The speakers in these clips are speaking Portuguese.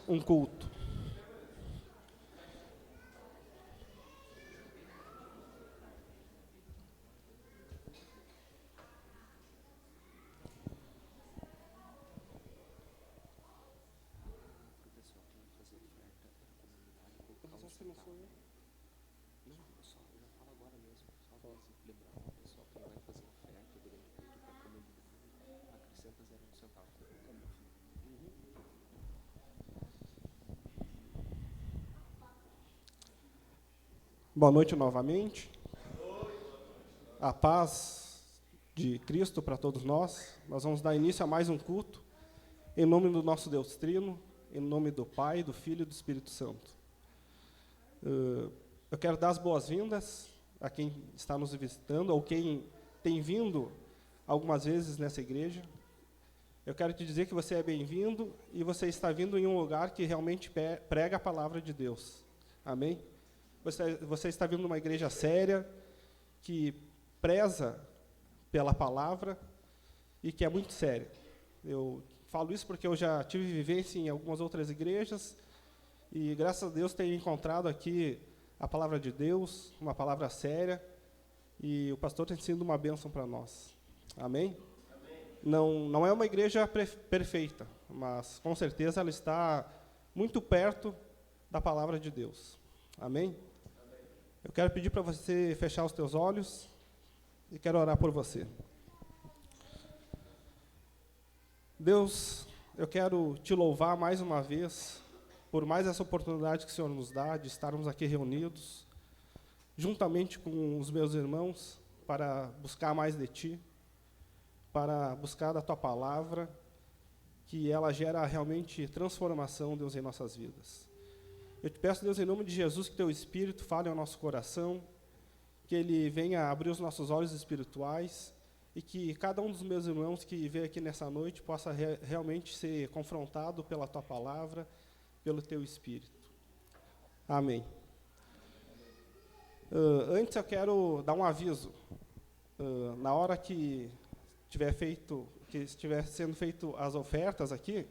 um culto. Boa noite novamente. A paz de Cristo para todos nós. Nós vamos dar início a mais um culto, em nome do nosso Deus Trino, em nome do Pai, do Filho e do Espírito Santo. Eu quero dar as boas-vindas a quem está nos visitando, ou quem tem vindo algumas vezes nessa igreja. Eu quero te dizer que você é bem-vindo e você está vindo em um lugar que realmente prega a palavra de Deus. Amém? Você está vindo numa igreja séria, que preza pela palavra e que é muito séria. Eu falo isso porque eu já tive vivência em algumas outras igrejas e, graças a Deus, tenho encontrado aqui a palavra de Deus, uma palavra séria, e o pastor tem sido uma bênção para nós. Amém? Não é uma igreja perfeita, mas, com certeza, ela está muito perto da palavra de Deus. Amém? Eu quero pedir para você fechar os teus olhos e quero orar por você. Deus, eu quero te louvar mais uma vez por mais essa oportunidade que o Senhor nos dá de estarmos aqui reunidos, juntamente com os meus irmãos, para buscar mais de Ti, para buscar da Tua palavra, que ela gera realmente transformação, Deus, em nossas vidas. Eu te peço, Deus, em nome de Jesus, que Teu Espírito fale ao nosso coração, que Ele venha abrir os nossos olhos espirituais e que cada um dos meus irmãos que veio aqui nessa noite possa realmente ser confrontado pela Tua palavra, pelo Teu Espírito. Amém. Antes eu quero dar um aviso. Na hora que estiver sendo feito as ofertas aqui,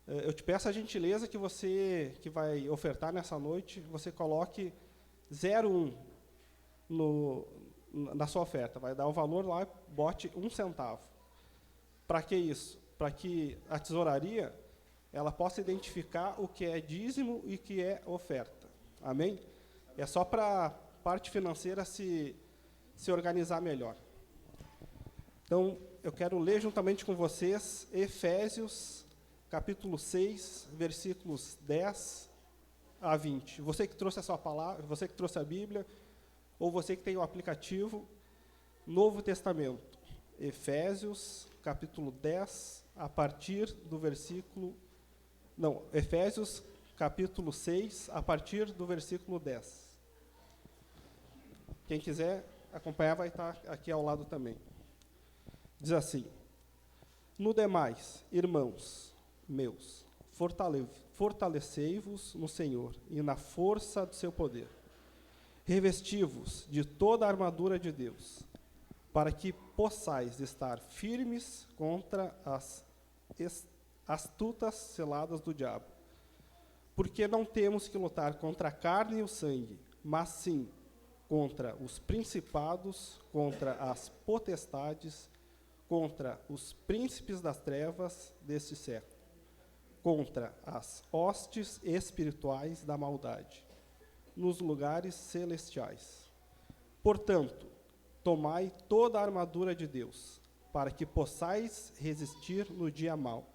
eu te peço a gentileza que você, que vai ofertar nessa noite, você coloque 01 na sua oferta. Vai dar o valor lá, bote 1 centavo. Para que isso? Para que a tesouraria ela possa identificar o que é dízimo e o que é oferta. Amém? É só para a parte financeira se organizar melhor. Então, eu quero ler juntamente com vocês Efésios capítulo 6, versículos 10 a 20. Você que trouxe a sua palavra, você que trouxe a Bíblia, ou você que tem o aplicativo Novo Testamento. Efésios, capítulo 10, a partir do versículo... Não, Efésios, capítulo 6, a partir do versículo 10. Quem quiser acompanhar vai estar aqui ao lado também. Diz assim: No demais, irmãos meus, fortalecei-vos no Senhor e na força do seu poder. Revesti-vos de toda a armadura de Deus, para que possais estar firmes contra as astutas ciladas do diabo. Porque não temos que lutar contra a carne e o sangue, mas sim contra os principados, contra as potestades, contra os príncipes das trevas deste século, contra as hostes espirituais da maldade, nos lugares celestiais. Portanto, tomai toda a armadura de Deus, para que possais resistir no dia mau,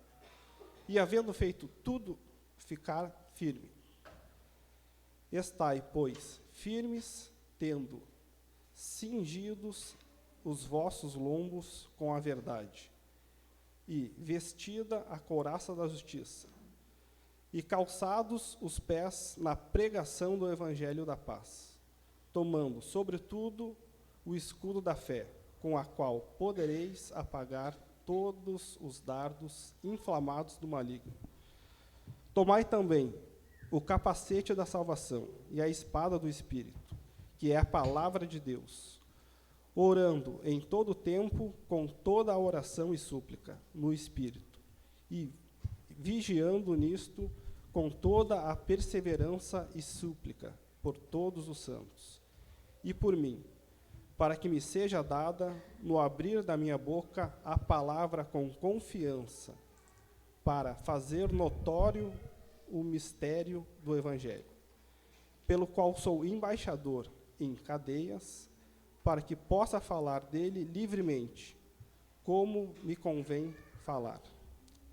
e havendo feito tudo, ficar firme. Estai, pois, firmes, tendo cingidos os vossos lombos com a verdade, e vestida a couraça da justiça, e calçados os pés na pregação do evangelho da paz, tomando, sobretudo, o escudo da fé, com a qual podereis apagar todos os dardos inflamados do maligno. Tomai também o capacete da salvação e a espada do Espírito, que é a palavra de Deus, orando em todo tempo com toda a oração e súplica no Espírito, e vigiando nisto com toda a perseverança e súplica por todos os santos, e por mim, para que me seja dada, no abrir da minha boca, a palavra com confiança, para fazer notório o mistério do Evangelho, pelo qual sou embaixador em cadeias, para que possa falar dele livremente, como me convém falar.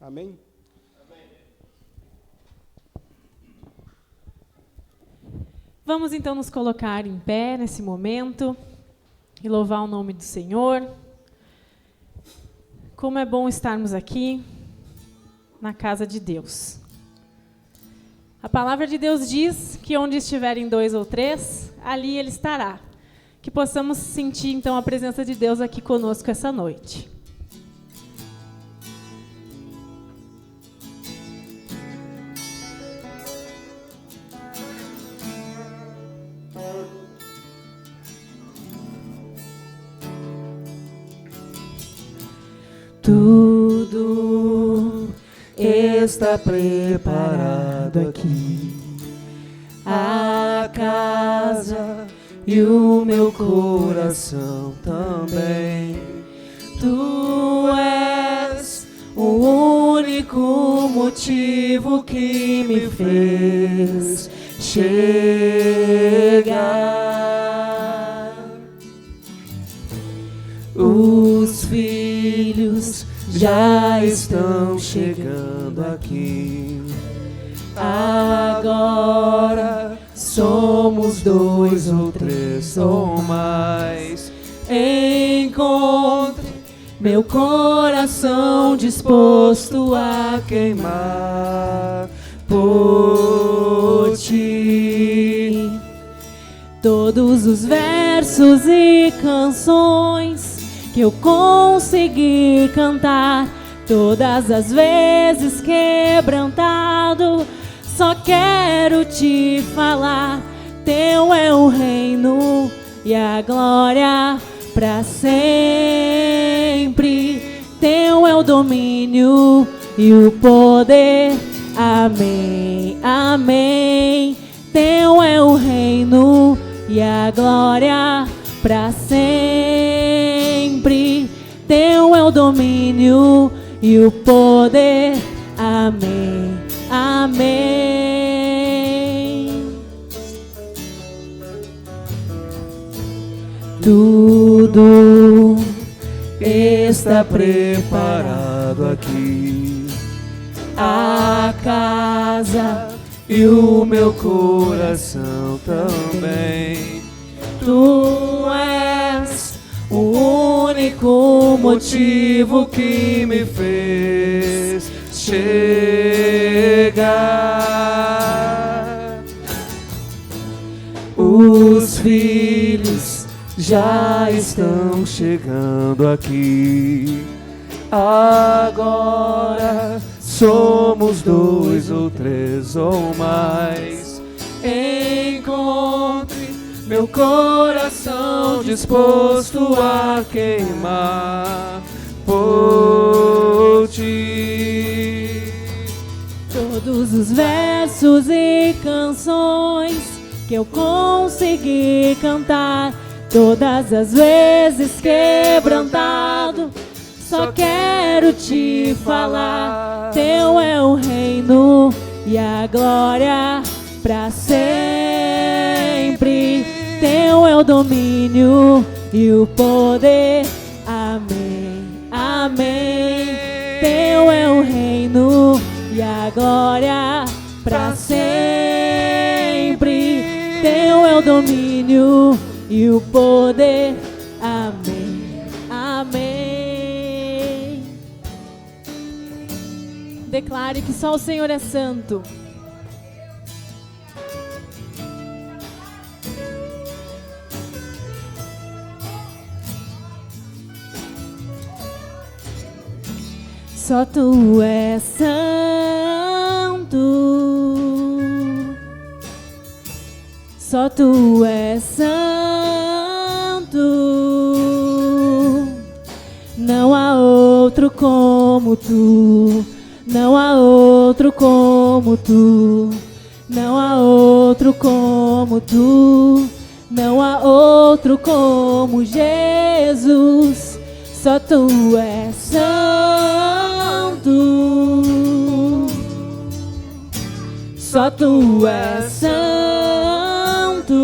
Amém? Vamos então nos colocar em pé nesse momento e louvar o nome do Senhor. Como é bom estarmos aqui na casa de Deus. A palavra de Deus diz que onde estiverem 2 ou 3, ali Ele estará. Que possamos sentir então a presença de Deus aqui conosco essa noite. Tudo está preparado aqui, a casa e o meu coração também. Tu és o único motivo que me fez chegar. Os filhos já estão chegando aqui. Agora somos 2 ou 3 ou mais. Encontre meu coração disposto a queimar por ti. Todos os versos e canções que eu consegui cantar, todas as vezes quebrantado, só quero te falar. Teu é o reino e a glória para sempre. Teu é o domínio e o poder. Amém, amém. Teu é o reino e a glória para sempre. Teu é o domínio e o poder. Amém, amém. Tudo está preparado aqui, a casa e o meu coração também. Tu és o único motivo que me fez chegar. Os filhos já estão chegando aqui. Agora somos 2 ou 3 ou mais. Encontre meu coração disposto a queimar por ti. Todos os versos e canções que eu consegui cantar, todas as vezes quebrantado, só quero te falar. Teu é o reino e a glória para sempre. Teu é o domínio e o poder. Amém, amém. Teu é o reino e a glória para sempre. Teu é o domínio e o poder. Amém, amém. Declare que só o Senhor é santo. Só tu és santo, só tu és santo, não há outro como tu, Não há outro como tu, não há outro como tu, não há outro como Jesus, só tu és santo, só tu és santo,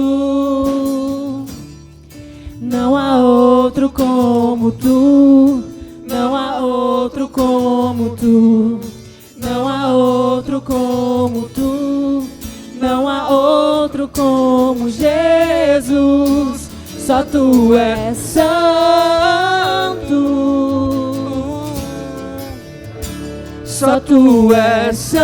não há outro como tu, não há outro como tu, não há outro como tu, não há outro como Jesus, só tu és santo, só tu és santo,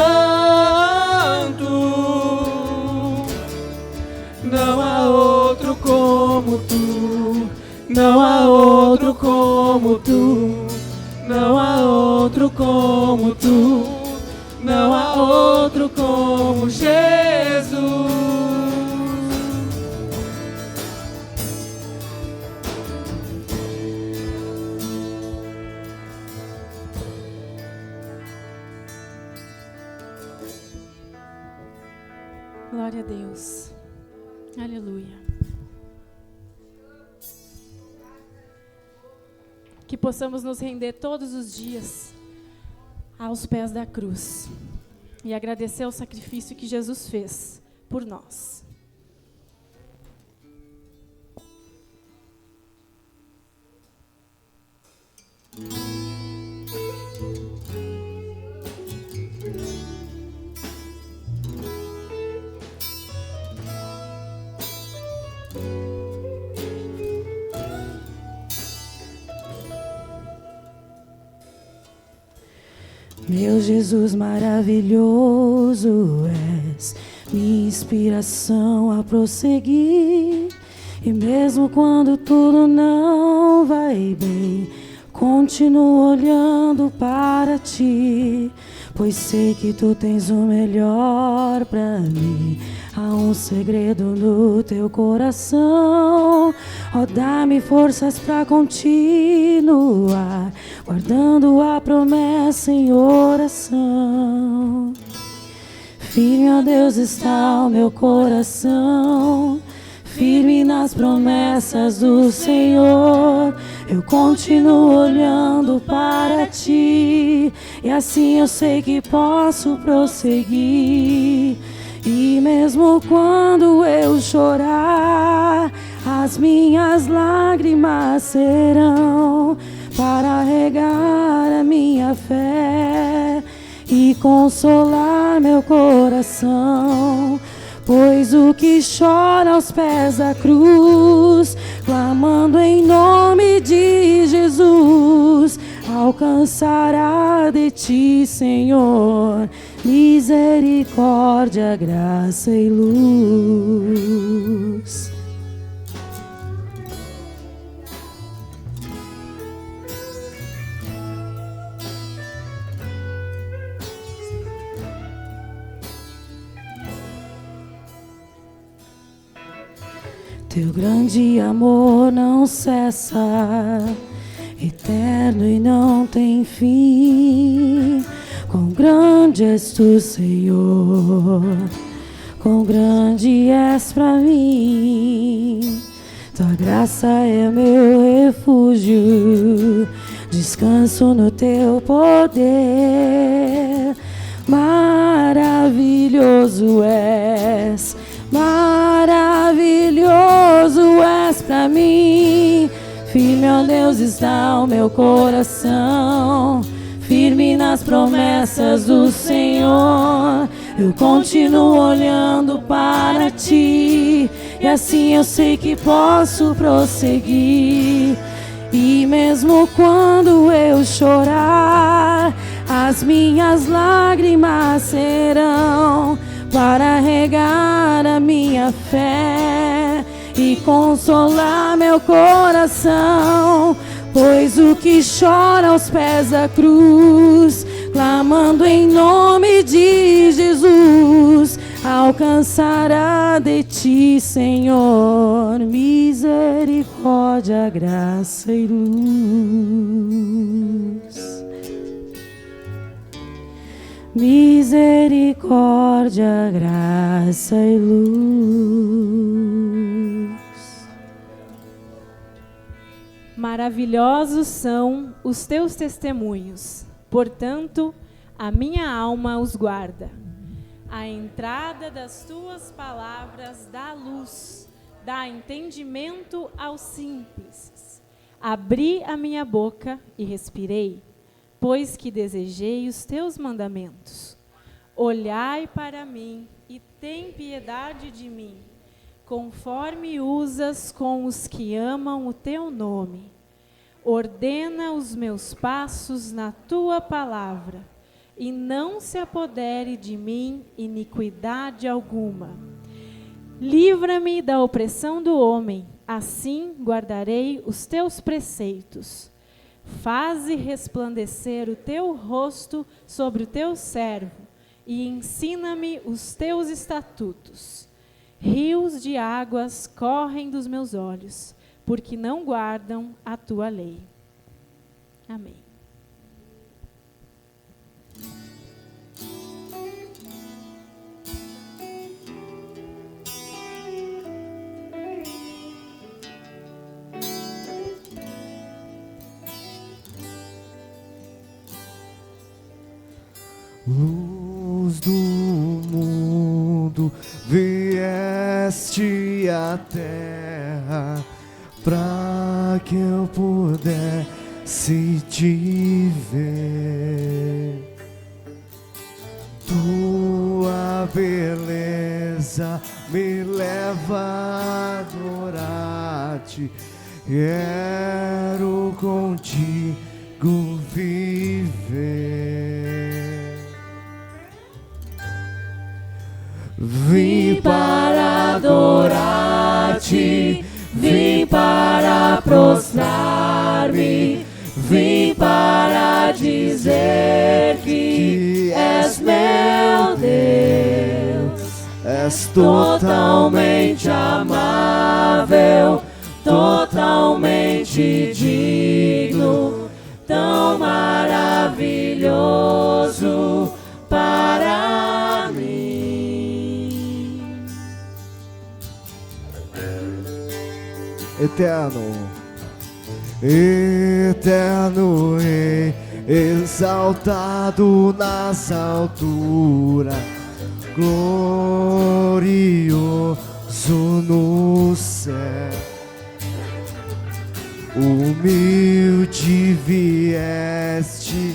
não há outro como tu, não há outro como tu, não há outro como tu, não há outro como Jesus. Glória a Deus. Aleluia. Que possamos nos render todos os dias aos pés da cruz e agradecer o sacrifício que Jesus fez por nós. Meu Jesus maravilhoso és, minha inspiração a prosseguir. E mesmo quando tudo não vai bem, continuo olhando para ti, pois sei que tu tens o melhor para mim. Há um segredo no teu coração, ó, dá-me forças para continuar, guardando a promessa em oração. Firme, ó Deus, está o meu coração, firme nas promessas do Senhor. Eu continuo olhando para ti, e assim eu sei que posso prosseguir. E mesmo quando eu chorar, as minhas lágrimas serão para regar a minha fé e consolar meu coração. Pois o que chora aos pés da cruz, clamando em nome de Jesus, alcançará de ti, Senhor, misericórdia, graça e luz. Teu grande amor não cessa, eterno e não tem fim. Quão grande és tu, Senhor, quão grande és pra mim. Tua graça é meu refúgio, descanso no teu poder. Maravilhoso és, maravilhoso és pra mim. Firme, ó Deus, está o meu coração, firme nas promessas do Senhor. Eu continuo olhando para ti, e assim eu sei que posso prosseguir. E mesmo quando eu chorar, as minhas lágrimas serão para regar a minha fé e consolar meu coração. Pois o que chora aos pés da cruz, clamando em nome de Jesus, alcançará de ti, Senhor, misericórdia, graça e luz. misericórdia, graça e luz. Maravilhosos são os teus testemunhos, portanto, a minha alma os guarda. A entrada das tuas palavras dá luz, dá entendimento aos simples. Abri a minha boca e respirei, pois que desejei os teus mandamentos. Olhai para mim e tem piedade de mim, conforme usas com os que amam o teu nome. Ordena os meus passos na tua palavra, e não se apodere de mim iniquidade alguma. Livra-me da opressão do homem, assim guardarei os teus preceitos. Faze resplandecer o teu rosto sobre o teu servo, e ensina-me os teus estatutos. Rios de águas correm dos meus olhos, porque não guardam a tua lei. Amém. Luz do mundo, vieste à terra pra que eu pudesse te ver. Tua beleza me leva a adorar-te. Quero contigo viver. Vim para adorar-te, vim para prostrar-me, vim para dizer que és meu Deus. És totalmente amável, totalmente digno, tão maravilhoso para mim. Eterno, eterno Rei, exaltado nas alturas, glorioso no céu, humilde vieste,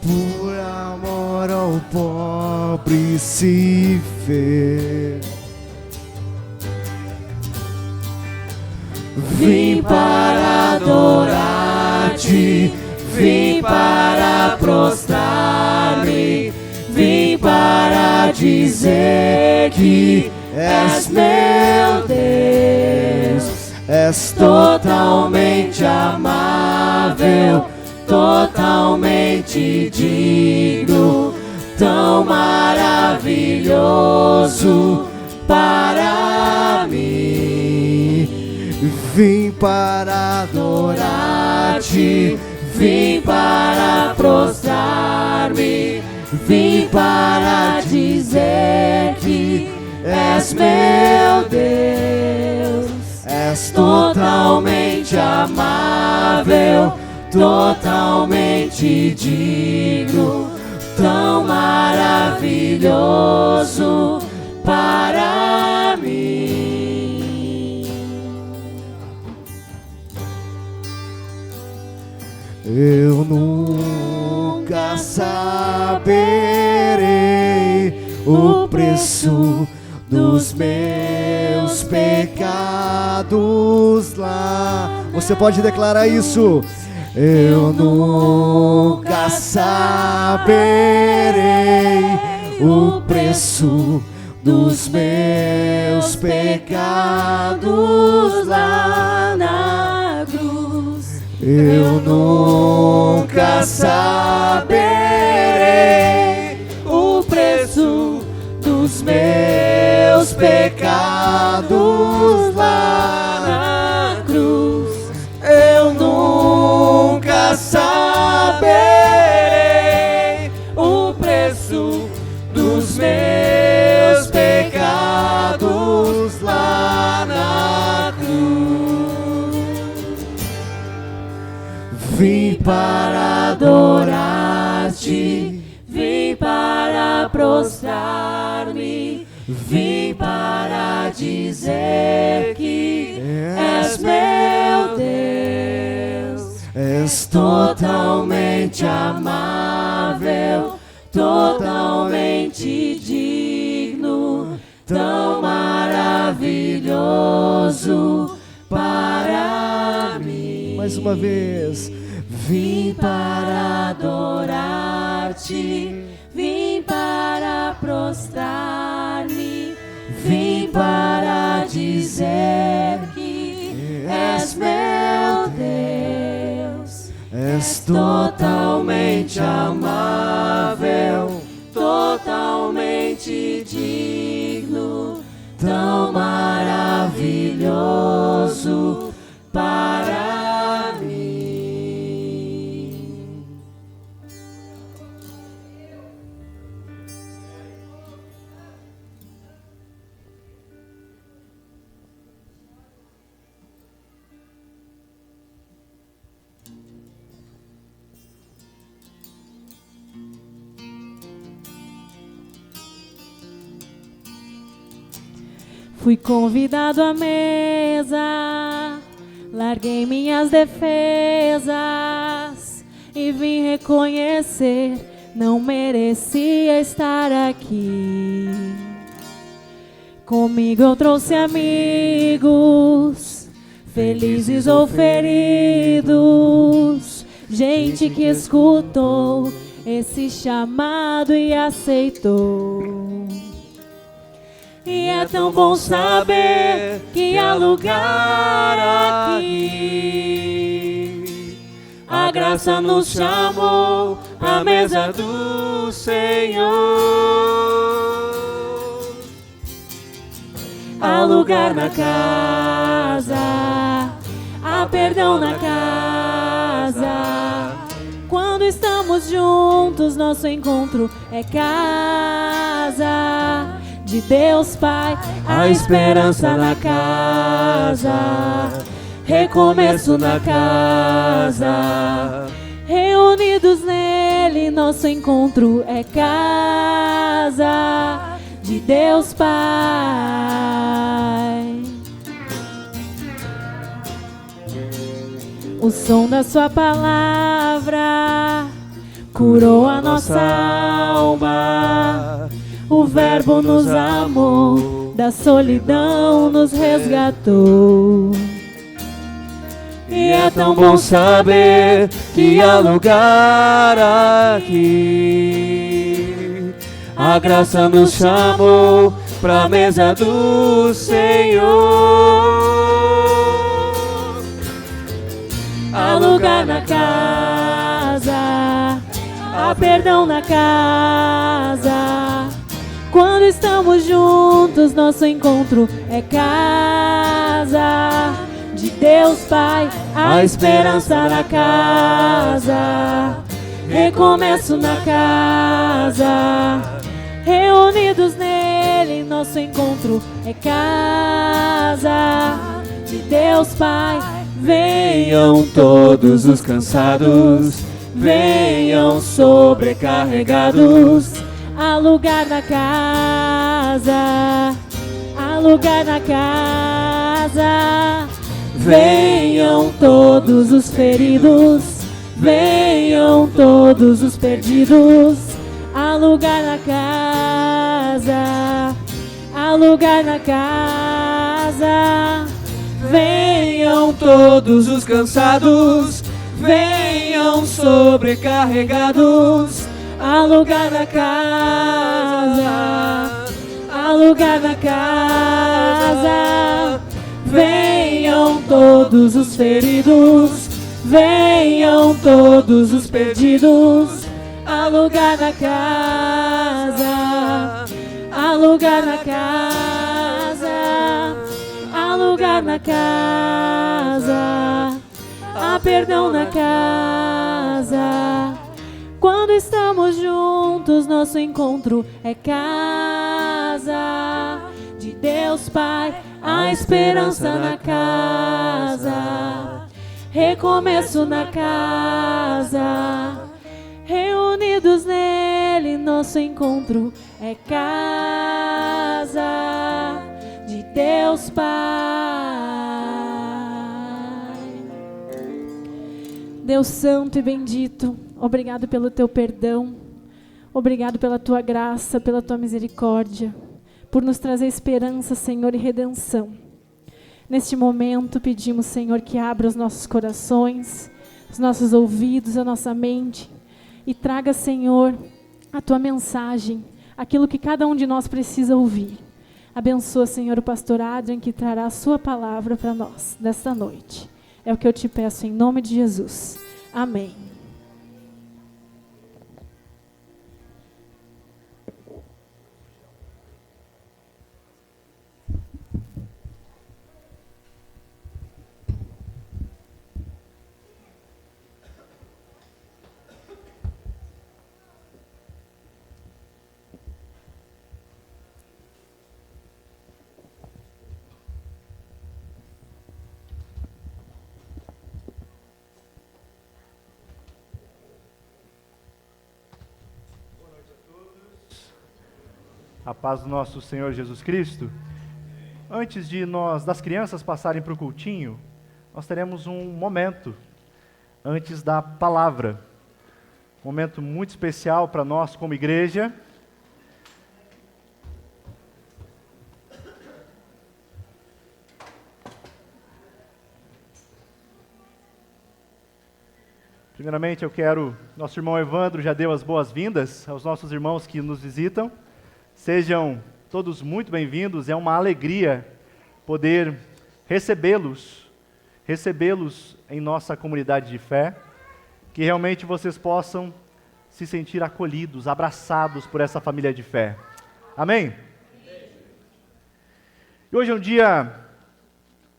por amor ao pobre se fez. Vim para adorar-te, vim para prostrar-me, vim para dizer que és meu Deus. És totalmente amável, totalmente digno, tão maravilhoso para mim. Vim para adorar-te, vim para prostrar-me, vim para dizer que és meu Deus. És totalmente amável, totalmente digno, tão maravilhoso para mim. Eu nunca saberei o preço dos meus pecados lá. Você pode declarar isso? Eu nunca saberei o preço dos meus pecados lá na cruz. Eu nunca saberei o preço dos meus pecados lá na cruz. Eu nunca saberei prostrar-me, vim para dizer que és meu Deus. És totalmente amável, totalmente digno, tão maravilhoso para mim. Mais uma vez. Vim para adorar-te, vim para prostrar-me, vim para dizer que és meu Deus. És totalmente amável, totalmente digno, tão maravilhoso para mim. Fui convidado à mesa, larguei minhas defesas e vim reconhecer, não merecia estar aqui. Comigo eu trouxe amigos, felizes ou feridos, gente que escutou esse chamado e aceitou. E é tão bom saber que há lugar aqui. A graça nos chamou à mesa do Senhor. Há lugar na casa, há perdão na casa. Quando estamos juntos, nosso encontro é casa de Deus Pai, a esperança na casa, recomeço na casa, reunidos nele, nosso encontro é casa de Deus Pai. O som da sua palavra curou a nossa alma. O Verbo nos amou, da solidão nos resgatou. E é tão bom saber que há lugar aqui. A graça nos chamou pra mesa do Senhor. Há lugar na casa, há perdão na casa. Quando estamos juntos, nosso encontro é casa de Deus Pai, a esperança na casa, recomeço na casa, reunidos nele, nosso encontro é casa de Deus Pai. Venham todos os cansados, venham sobrecarregados. Há lugar na casa, há lugar na casa. Venham todos os feridos, venham todos os perdidos. Há lugar na casa, há lugar na casa. Venham todos os cansados, venham sobrecarregados. Há lugar na casa, há lugar na casa. Venham todos os feridos, venham todos os perdidos. Há lugar na casa, há lugar na casa. Há lugar na casa, há perdão na casa. Quando estamos juntos, nosso encontro é casa de Deus Pai, a esperança na casa, recomeço na casa, reunidos nele, nosso encontro é casa de Deus Pai. Deus santo e bendito, obrigado pelo teu perdão, obrigado pela tua graça, pela tua misericórdia, por nos trazer esperança, Senhor, e redenção. Neste momento pedimos, Senhor, que abra os nossos corações, os nossos ouvidos, a nossa mente, e traga, Senhor, a tua mensagem, aquilo que cada um de nós precisa ouvir. Abençoa, Senhor, o pastor Adrian, que trará a sua palavra para nós nesta noite. É o que eu te peço em nome de Jesus. Amém. A paz do nosso Senhor Jesus Cristo. Antes de das crianças passarem para o cultinho, nós teremos um momento antes da palavra. Um momento muito especial para nós como igreja. Primeiramente, nosso irmão Evandro já deu as boas-vindas aos nossos irmãos que nos visitam. Sejam todos muito bem-vindos, é uma alegria poder recebê-los em nossa comunidade de fé, que realmente vocês possam se sentir acolhidos, abraçados por essa família de fé. Amém? E hoje é um dia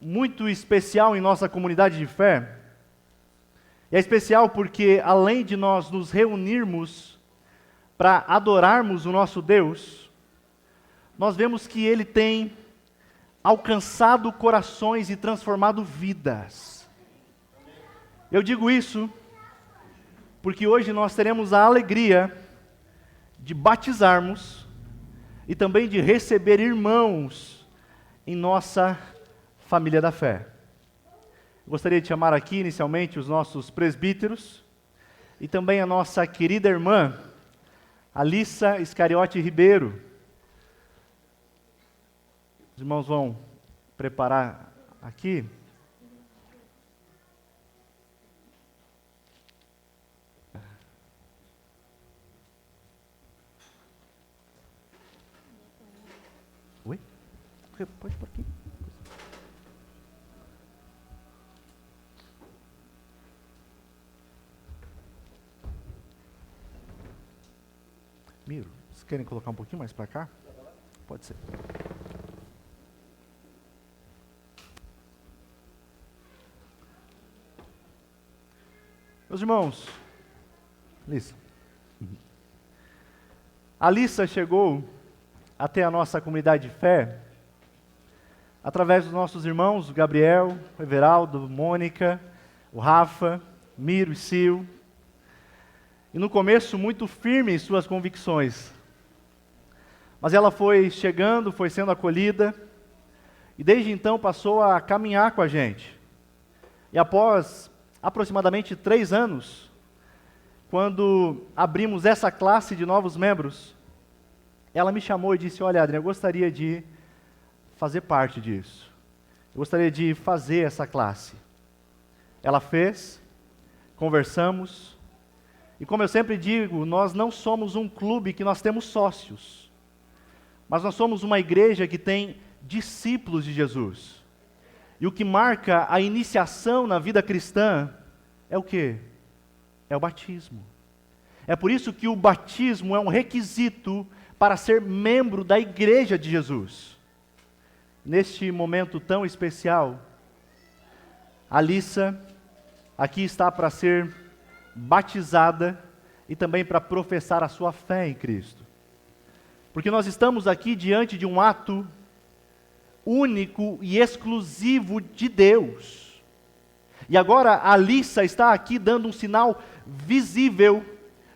muito especial em nossa comunidade de fé. E é especial porque, além de nós nos reunirmos para adorarmos o nosso Deus, nós vemos que Ele tem alcançado corações e transformado vidas. Eu digo isso porque hoje nós teremos a alegria de batizarmos e também de receber irmãos em nossa família da fé. Gostaria de chamar aqui inicialmente os nossos presbíteros e também a nossa querida irmã, Alissa Iscariote Ribeiro. Os irmãos vão preparar aqui. Oi? Pode por aqui. Miro, vocês querem colocar um pouquinho mais para cá? Pode ser. Meus irmãos, Alissa chegou até a nossa comunidade de fé através dos nossos irmãos, o Gabriel, o Everaldo, Mônica, o Rafa, Miro e Sil. E no começo muito firme em suas convicções. Mas ela foi chegando, foi sendo acolhida, e desde então passou a caminhar com a gente. E após aproximadamente 3 anos, quando abrimos essa classe de novos membros, ela me chamou e disse: olha, Adriano, eu gostaria de fazer parte disso. Eu gostaria de fazer essa classe. Ela fez, conversamos, e como eu sempre digo, nós não somos um clube que nós temos sócios, mas nós somos uma igreja que tem discípulos de Jesus. E o que marca a iniciação na vida cristã é o quê? É o batismo. É por isso que o batismo é um requisito para ser membro da igreja de Jesus. Neste momento tão especial, a Alissa aqui está para ser batizada e também para professar a sua fé em Cristo. Porque nós estamos aqui diante de um ato único e exclusivo de Deus. E agora a Alissa está aqui dando um sinal visível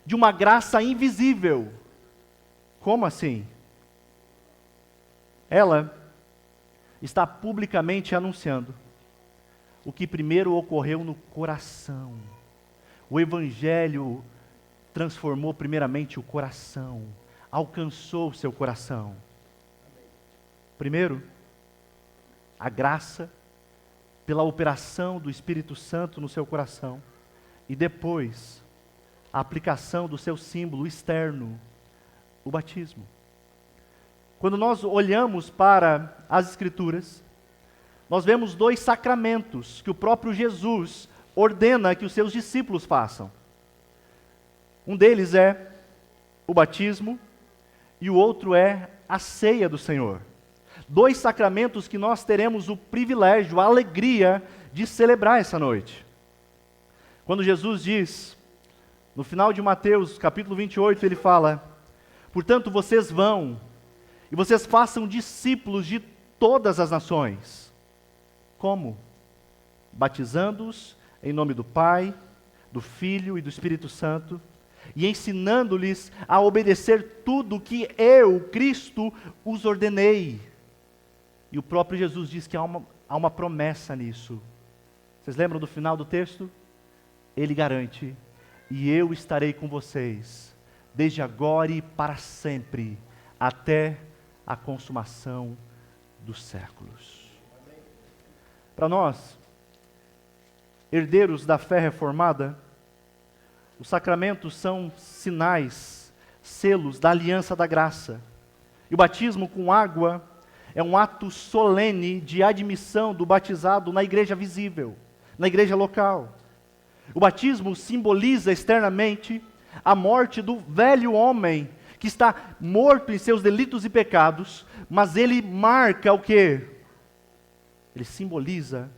de uma graça invisível. Como assim? Ela está publicamente anunciando o que primeiro ocorreu no coração. O Evangelho transformou primeiramente o coração, alcançou o seu coração. Primeiro, a graça pela operação do Espírito Santo no seu coração. E depois, a aplicação do seu símbolo externo, o batismo. Quando nós olhamos para as Escrituras, nós vemos 2 sacramentos que o próprio Jesus ordena que os seus discípulos façam. Um deles é o batismo e o outro é a ceia do Senhor. 2 sacramentos que nós teremos o privilégio, a alegria de celebrar essa noite. Quando Jesus diz, no final de Mateus, capítulo 28, ele fala: portanto, vocês vão e vocês façam discípulos de todas as nações. Como? Batizando-os em nome do Pai, do Filho e do Espírito Santo, e ensinando-lhes a obedecer tudo o que eu, Cristo, os ordenei. E o próprio Jesus diz que há uma promessa nisso. Vocês lembram do final do texto? Ele garante: e eu estarei com vocês, desde agora e para sempre, até a consumação dos séculos. Para nós, herdeiros da fé reformada, os sacramentos são sinais, selos da aliança da graça. E o batismo com água é um ato solene de admissão do batizado na igreja visível, na igreja local. O batismo simboliza externamente a morte do velho homem, que está morto em seus delitos e pecados, mas ele marca o quê? Ele simboliza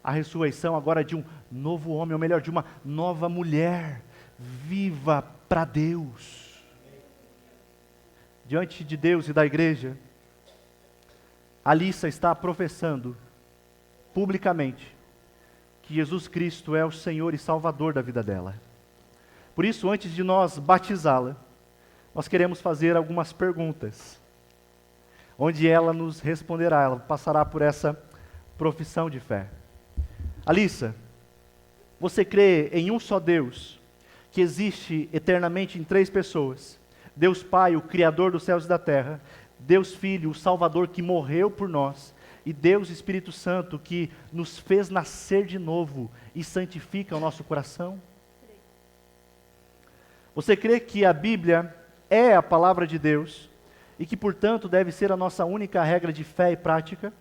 a ressurreição agora de um novo homem, ou melhor, de uma nova mulher, viva para Deus. Diante de Deus e da igreja, Alissa está professando publicamente que Jesus Cristo é o Senhor e Salvador da vida dela. Por isso, antes de nós batizá-la, nós queremos fazer algumas perguntas, onde ela nos responderá, ela passará por essa profissão de fé. Alissa, você crê em um só Deus, que existe eternamente em 3 pessoas? Deus Pai, o Criador dos céus e da terra, Deus Filho, o Salvador que morreu por nós, e Deus Espírito Santo que nos fez nascer de novo e santifica o nosso coração? Você crê que a Bíblia é a palavra de Deus e que, portanto, deve ser a nossa única regra de fé e prática?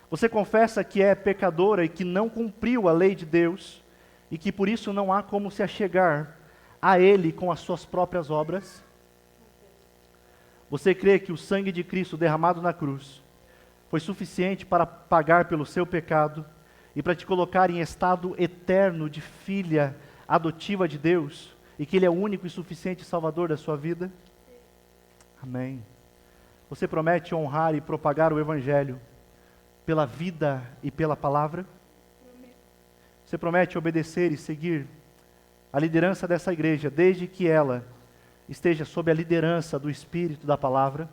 Você confessa que é pecadora e que não cumpriu a lei de Deus e que por isso não há como se achegar a Ele com as suas próprias obras? Você crê que o sangue de Cristo derramado na cruz foi suficiente para pagar pelo seu pecado e para te colocar em estado eterno de filha adotiva de Deus e que Ele é o único e suficiente Salvador da sua vida? Amém. Você promete honrar e propagar o Evangelho pela vida e pela palavra? Você promete obedecer e seguir a liderança dessa igreja, desde que ela esteja sob a liderança do Espírito da palavra?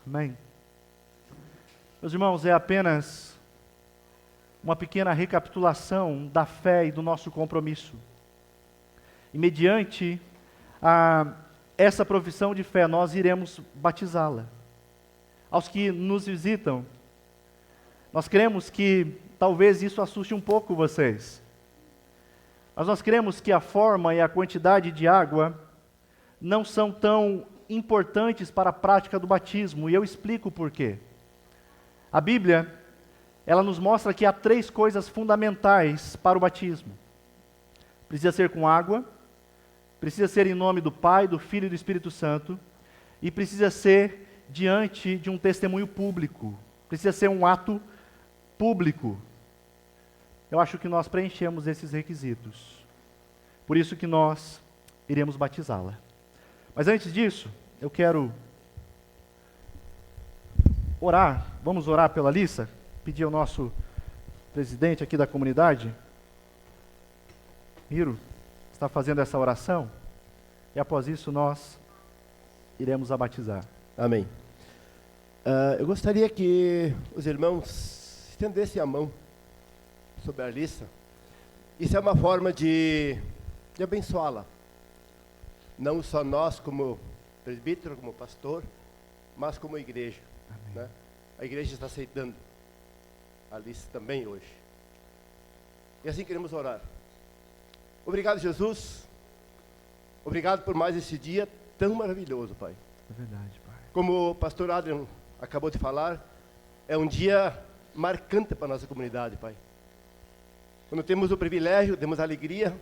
Amém. Meus irmãos, é apenas uma pequena recapitulação da fé e do nosso compromisso. E mediante essa profissão de fé, nós iremos batizá-la. Aos que nos visitam, nós cremos que talvez isso assuste um pouco vocês. Mas nós cremos que a forma e a quantidade de água não são tão importantes para a prática do batismo, e eu explico por quê. A Bíblia, ela nos mostra que há 3 coisas fundamentais para o batismo. Precisa ser com água, precisa ser em nome do Pai, do Filho e do Espírito Santo, e precisa ser diante de um testemunho público. Precisa ser um ato público. Eu acho que nós preenchemos esses requisitos. Por isso que nós iremos batizá-la. Mas antes disso, eu quero orar. Vamos orar pela Alissa? Pedir ao nosso presidente aqui da comunidade, Miro, está fazendo essa oração. e após isso nós iremos a batizar. Amém. Eu gostaria que os irmãos estendessem a mão sobre a Alissa. Isso é uma forma de abençoá-la. Não só nós como presbítero, como pastor, mas como igreja. Né? A igreja está aceitando a Alissa também hoje. E assim queremos orar. Obrigado, Jesus. Obrigado por mais esse dia tão maravilhoso, Pai. É verdade, Pai. Como o pastor Adrian acabou de falar, é um dia marcante para a nossa comunidade, Pai. Quando temos o privilégio, temos a alegria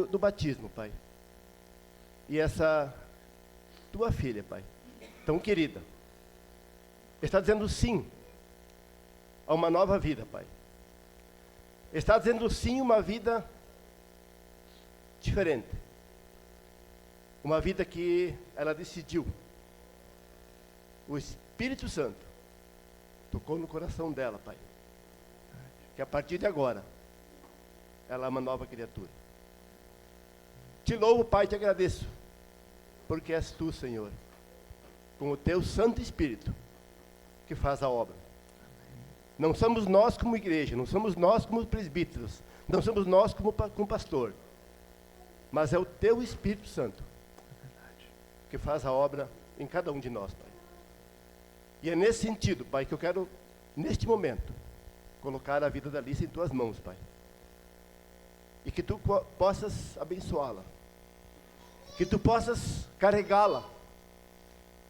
do batismo, Pai. E essa tua filha, Pai, tão querida, está dizendo sim a uma nova vida, Pai. Está dizendo sim a uma vida diferente. Uma vida que ela decidiu. O Espírito Santo tocou no coração dela, Pai. Que a partir de agora, ela é uma nova criatura. Te louvo, Pai, e te agradeço. Porque és tu, Senhor, com o teu Santo Espírito, que faz a obra. Não somos nós como igreja, não somos nós como presbíteros, não somos nós como pastor. Mas é o teu Espírito Santo que faz a obra em cada um de nós, Pai. E é nesse sentido, Pai, que eu quero, neste momento, colocar a vida da Alissa em tuas mãos, Pai. E que tu possas abençoá-la. Que tu possas carregá-la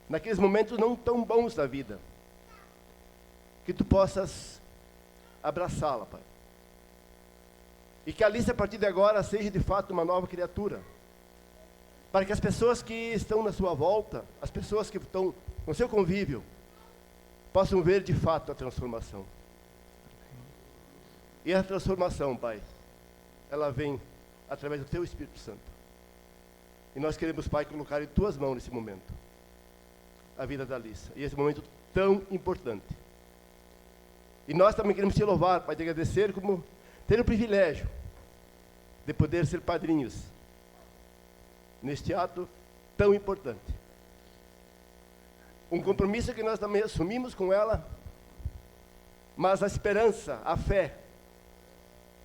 naqueles momentos não tão bons da vida. Que tu possas abraçá-la, Pai. E que a Alissa, a partir de agora, seja de fato uma nova criatura. Para que as pessoas que estão na sua volta, as pessoas que estão no seu convívio, possam ver de fato a transformação. E a transformação, Pai, ela vem através do teu Espírito Santo. E nós queremos, Pai, colocar em tuas mãos nesse momento a vida da Alissa. E esse momento tão importante. E nós também queremos te louvar, Pai, te agradecer como ter o privilégio de poder ser padrinhos neste ato tão importante. Um compromisso que nós também assumimos com ela, mas a esperança, a fé,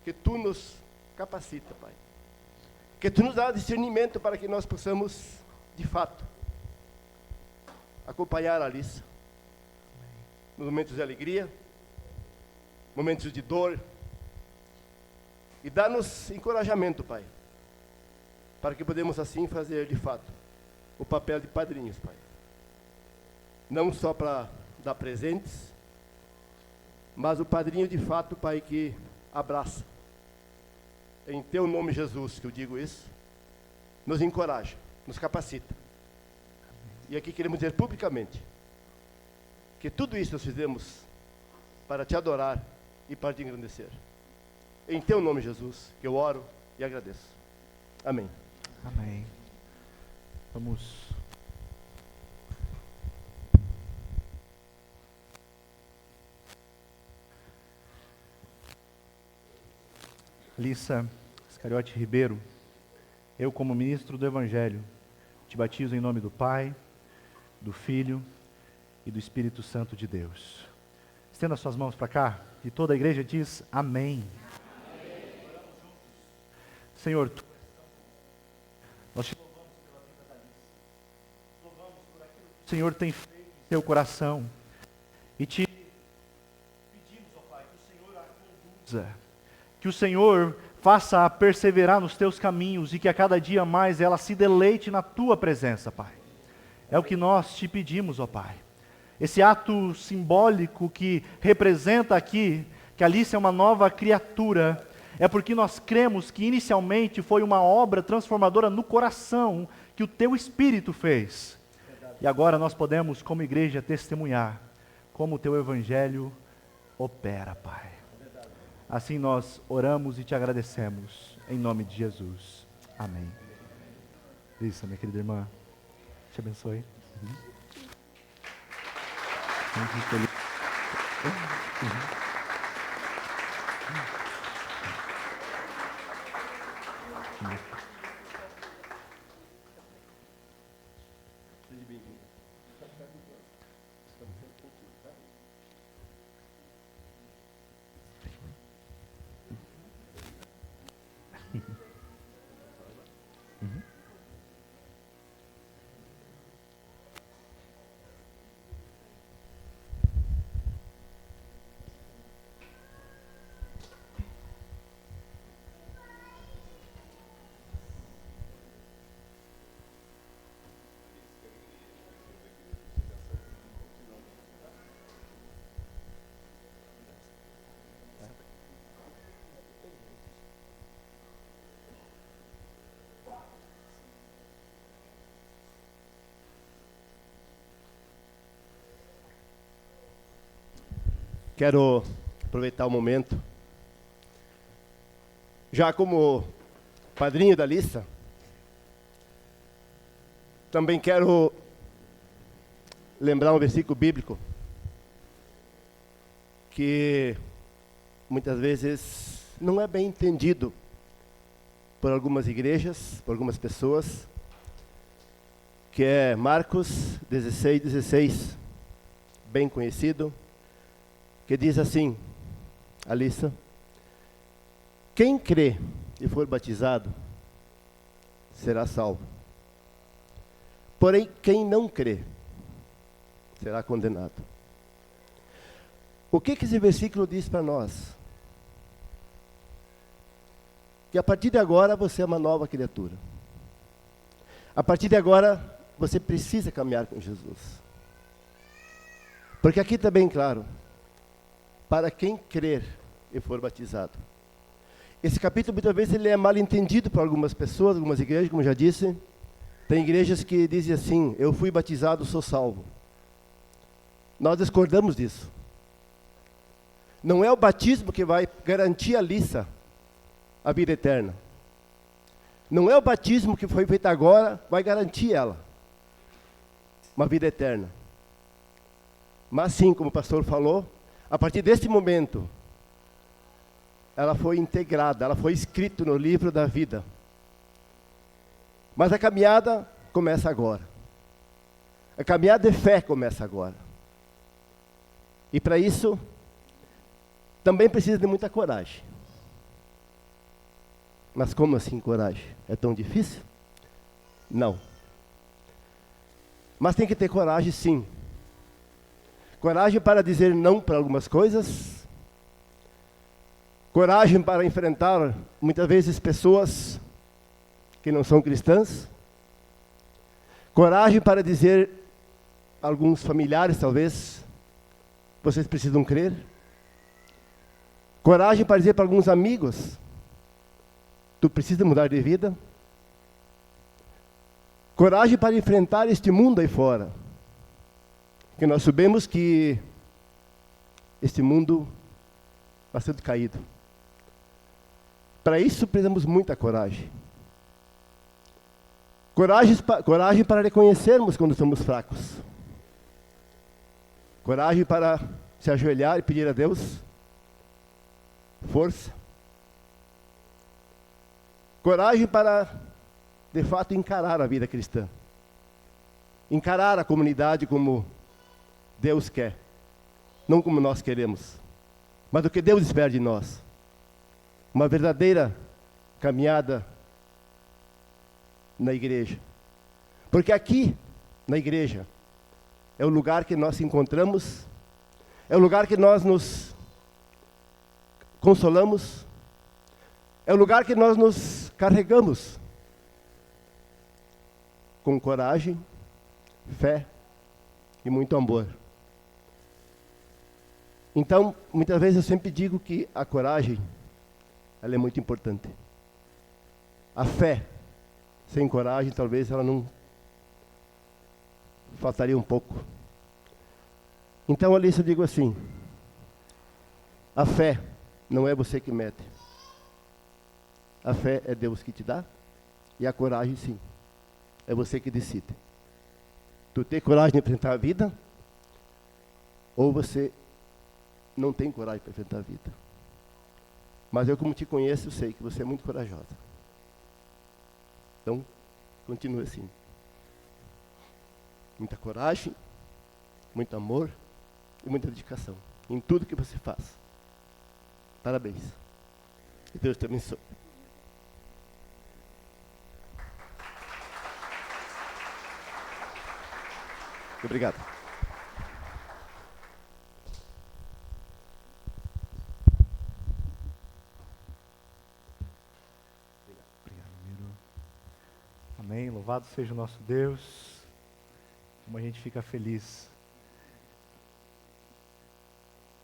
que tu nos capacita, Pai. Que tu nos dá discernimento para que nós possamos, de fato, acompanhar a Alissa nos momentos de alegria, momentos de dor, e dar-nos encorajamento, Pai, para que podemos assim fazer, de fato, o papel de padrinhos, Pai. Não só para dar presentes, mas o padrinho, de fato, Pai, que abraça. Em teu nome, Jesus, que eu digo isso, nos encoraja, nos capacita. E aqui queremos dizer publicamente que tudo isso nós fizemos para te adorar e para te engrandecer. Em teu nome, Jesus, que eu oro e agradeço. Amém. Amém. Vamos. Alissa Iscariote Ribeiro, eu como ministro do Evangelho, te batizo em nome do Pai, do Filho e do Espírito Santo de Deus. Estenda suas mãos para cá e toda a igreja diz amém. Amém. Senhor, nós te louvamos pela vida da Alissa. Louvamos por aquilo que o Senhor tem feito em teu coração. E te pedimos, ó Pai, que o Senhor a conduza. Que o Senhor faça-a perseverar nos teus caminhos e que a cada dia mais ela se deleite na tua presença, Pai. É o que nós te pedimos, ó Pai. Esse ato simbólico que representa aqui que Alissa é uma nova criatura, é porque nós cremos que inicialmente foi uma obra transformadora no coração que o teu Espírito fez. E agora nós podemos, como igreja, testemunhar como o teu Evangelho opera, Pai. Assim nós oramos e te agradecemos, em nome de Jesus. Amém. Isso, minha querida irmã. Te abençoe. quero aproveitar o momento. Já como padrinho da Alissa, também quero lembrar um versículo bíblico que muitas vezes não é bem entendido por algumas igrejas, por algumas pessoas, que é Marcos 16:16, bem conhecido, que diz assim, Alissa: quem crê e for batizado será salvo. Porém, quem não crê será condenado. O que esse versículo diz para nós? Que a partir de agora você é uma nova criatura. A partir de agora você precisa caminhar com Jesus. Porque aqui está bem claro, para quem crer e for batizado. Esse capítulo muitas vezes ele é mal entendido por algumas pessoas, algumas igrejas, como já disse. Tem igrejas que dizem assim: eu fui batizado, sou salvo. Nós discordamos disso. Não é o batismo que vai garantir a Alissa a vida eterna. Não é o batismo que foi feito agora vai garantir ela uma vida eterna. Mas sim, como o pastor falou, a partir desse momento, ela foi integrada, ela foi escrita no livro da vida. Mas a caminhada começa agora. A caminhada de fé começa agora. E para isso, também precisa de muita coragem. Mas como assim coragem? É tão difícil? Não. Mas tem que ter coragem, sim. Coragem para dizer não para algumas coisas. Coragem para enfrentar, muitas vezes, pessoas que não são cristãs. Coragem para dizer a alguns familiares, talvez, vocês precisam crer. Coragem para dizer para alguns amigos, tu precisa mudar de vida. Coragem para enfrentar este mundo aí fora. Porque nós sabemos que este mundo é bastante caído. Para isso precisamos muita coragem. Coragem para reconhecermos quando somos fracos. Coragem para se ajoelhar e pedir a Deus força. Coragem para, de fato, encarar a vida cristã. Encarar a comunidade como Deus quer. Não como nós queremos. Mas o que Deus espera de nós. Uma verdadeira caminhada na igreja. Porque aqui, na igreja, é o lugar que nós encontramos, é o lugar que nós nos consolamos, é o lugar que nós nos carregamos com coragem, fé e muito amor. Então, muitas vezes eu sempre digo que a coragem, ela é muito importante. A fé, sem coragem, talvez ela não faltaria um pouco. Então, Alissa, eu digo assim, a fé não é você que mete. A fé é Deus que te dá, e a coragem, sim, é você que decide. Tu tem coragem de enfrentar a vida, ou você não tem coragem para enfrentar a vida. Mas eu, como te conheço, eu sei que você é muito corajosa. Então, continue assim. Muita coragem, muito amor e muita dedicação em tudo que você faz. Parabéns. Que Deus te abençoe. Obrigado. Amém. Louvado seja o nosso Deus. Como a gente fica feliz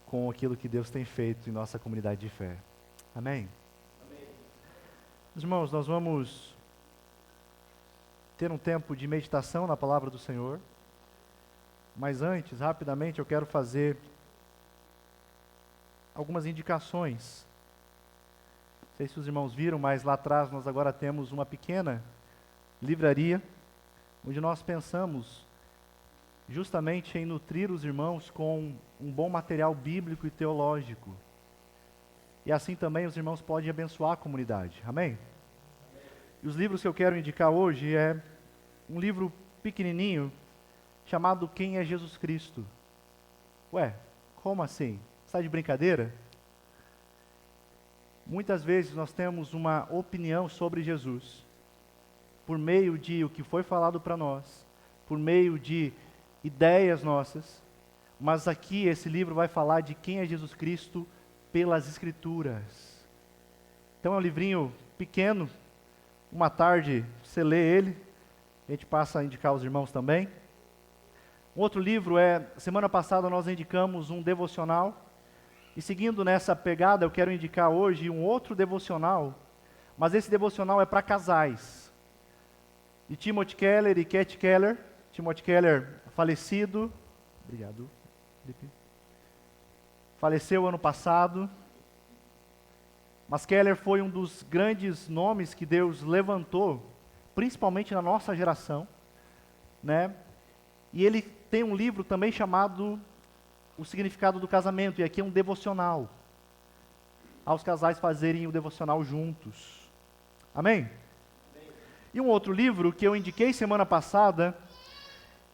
com aquilo que Deus tem feito em nossa comunidade de fé. Amém? Amém. Meus irmãos, nós vamos ter um tempo de meditação na palavra do Senhor. Mas antes, rapidamente, eu quero fazer algumas indicações. Não sei se os irmãos viram, mas lá atrás nós agora temos uma pequena livraria, onde nós pensamos justamente em nutrir os irmãos com um bom material bíblico e teológico. E assim também os irmãos podem abençoar a comunidade. Amém? E os livros que eu quero indicar hoje é um livro pequenininho chamado Quem é Jesus Cristo? Ué, como assim? Está de brincadeira? Muitas vezes nós temos uma opinião sobre Jesus por meio de o que foi falado para nós, por meio de ideias nossas, mas aqui esse livro vai falar de quem é Jesus Cristo pelas Escrituras. Então é um livrinho pequeno, uma tarde você lê ele, a gente passa a indicar aos irmãos também. Um outro livro semana passada nós indicamos um devocional, e seguindo nessa pegada eu quero indicar hoje um outro devocional, mas esse devocional é para casais, de Timothy Keller e Cat Keller. Timothy Keller falecido, obrigado, Felipe. Faleceu ano passado, mas Keller foi um dos grandes nomes que Deus levantou, principalmente na nossa geração, né? E ele tem um livro também chamado O Significado do Casamento, e aqui é um devocional, aos casais fazerem o devocional juntos. Amém? E um outro livro que eu indiquei semana passada,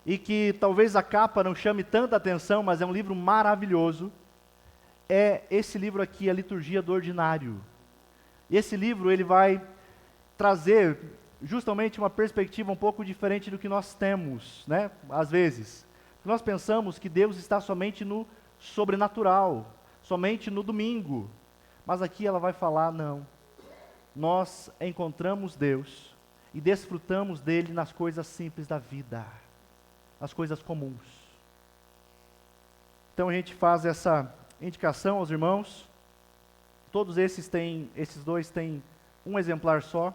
e que talvez a capa não chame tanta atenção, mas é um livro maravilhoso, é esse livro aqui, A Liturgia do Ordinário. E esse livro ele vai trazer justamente uma perspectiva um pouco diferente do que nós temos, né? Às vezes, nós pensamos que Deus está somente no sobrenatural, somente no domingo, mas aqui ela vai falar, não, nós encontramos Deus e desfrutamos dele nas coisas simples da vida, nas coisas comuns. Então a gente faz essa indicação aos irmãos. Todos esses dois têm um exemplar só,